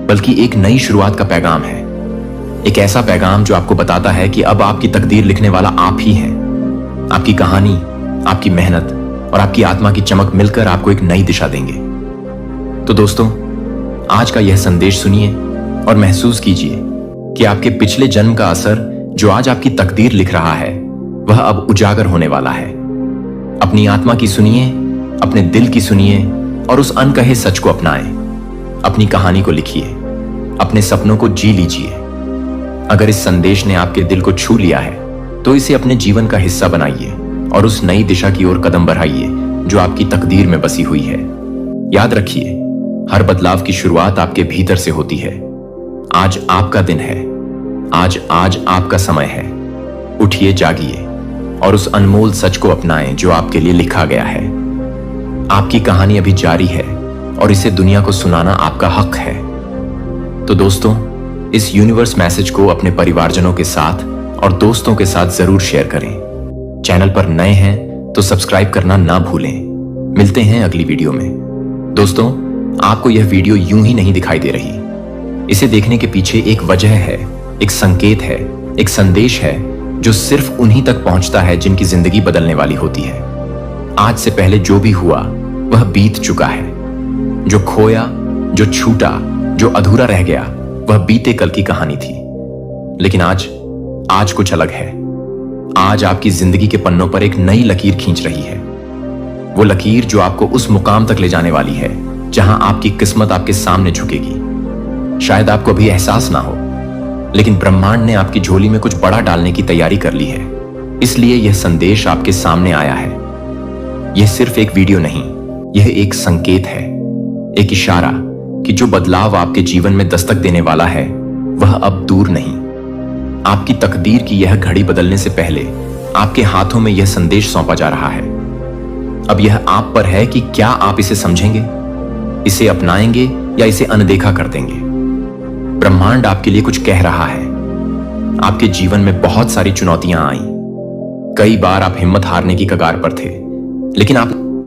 बल्कि एक नई शुरुआत का पैगाम है। एक ऐसा पैगाम जो आपको बताता है कि अब आपकी तकदीर लिखने वाला आप ही हैं। आपकी कहानी, आपकी मेहनत और आपकी आत्मा की चमक मिलकर आपको एक नई दिशा देंगे। तो दोस्तों, आज का यह संदेश सुनिए और महसूस कीजिए कि आपके पिछले जन्म का असर जो आज आपकी तकदीर लिख रहा है, वह अब उजागर होने वाला है। अपनी आत्मा की सुनिए, अपने दिल की सुनिए और उस अनकहे सच को अपनाएं। अपनी कहानी को लिखिए, अपने सपनों को जी लीजिए। अगर इस संदेश ने आपके दिल को छू लिया है, तो इसे अपने जीवन का हिस्सा बनाइए और उस नई दिशा की ओर कदम बढ़ाइए जो आपकी तकदीर में बसी हुई है। याद रखिए, हर बदलाव की शुरुआत आपके भीतर से होती है। आज आपका दिन है, आज आपका समय है। उठिए, जागिए और उस अनमोल सच को अपनाएं जो आपके लिए लिखा गया है। आपकी कहानी अभी जारी है और इसे दुनिया को सुनाना आपका हक है। तो दोस्तों, इस यूनिवर्स मैसेज को अपने परिवारजनों के साथ और दोस्तों के साथ जरूर शेयर करें। चैनल पर नए हैं तो सब्सक्राइब करना ना भूलें। मिलते हैं अगली वीडियो में। दोस्तों, आपको यह वीडियो यूं ही नहीं दिखाई दे रही। इसे देखने के पीछे एक वजह है, एक संकेत है, एक संदेश है जो सिर्फ उन्हीं तक पहुंचता है जिनकी जिंदगी बदलने वाली होती है। आज से पहले जो भी हुआ वह बीत चुका है। जो खोया, जो छूटा, जो अधूरा रह गया, वह बीते कल की कहानी थी। लेकिन आज कुछ अलग है। आज आपकी जिंदगी के पन्नों पर एक नई लकीर खींच रही है। वो लकीर जो आपको उस मुकाम तक ले जाने वाली है जहां आपकी किस्मत आपके सामने झुकेगी। शायद आपको अभी एहसास ना हो, लेकिन ब्रह्मांड ने आपकी झोली में कुछ बड़ा डालने की तैयारी कर ली है। इसलिए यह संदेश आपके सामने आया है। यह सिर्फ एक वीडियो नहीं, यह एक संकेत है, एक इशारा कि जो बदलाव आपके जीवन में दस्तक देने वाला है, वह अब दूर नहीं। आपकी तकदीर की यह घड़ी बदलने से पहले आपके हाथों में यह संदेश सौंपा जा रहा है। अब यह आप पर है कि क्या आप इसे समझेंगे, इसे अपनाएंगे या इसे अनदेखा कर देंगे। ब्रह्मांड आपके लिए कुछ कह रहा है। आपके जीवन में बहुत सारी चुनौतियां आई, कई बार आप हिम्मत हारने की कगार पर थे, लेकिन आपने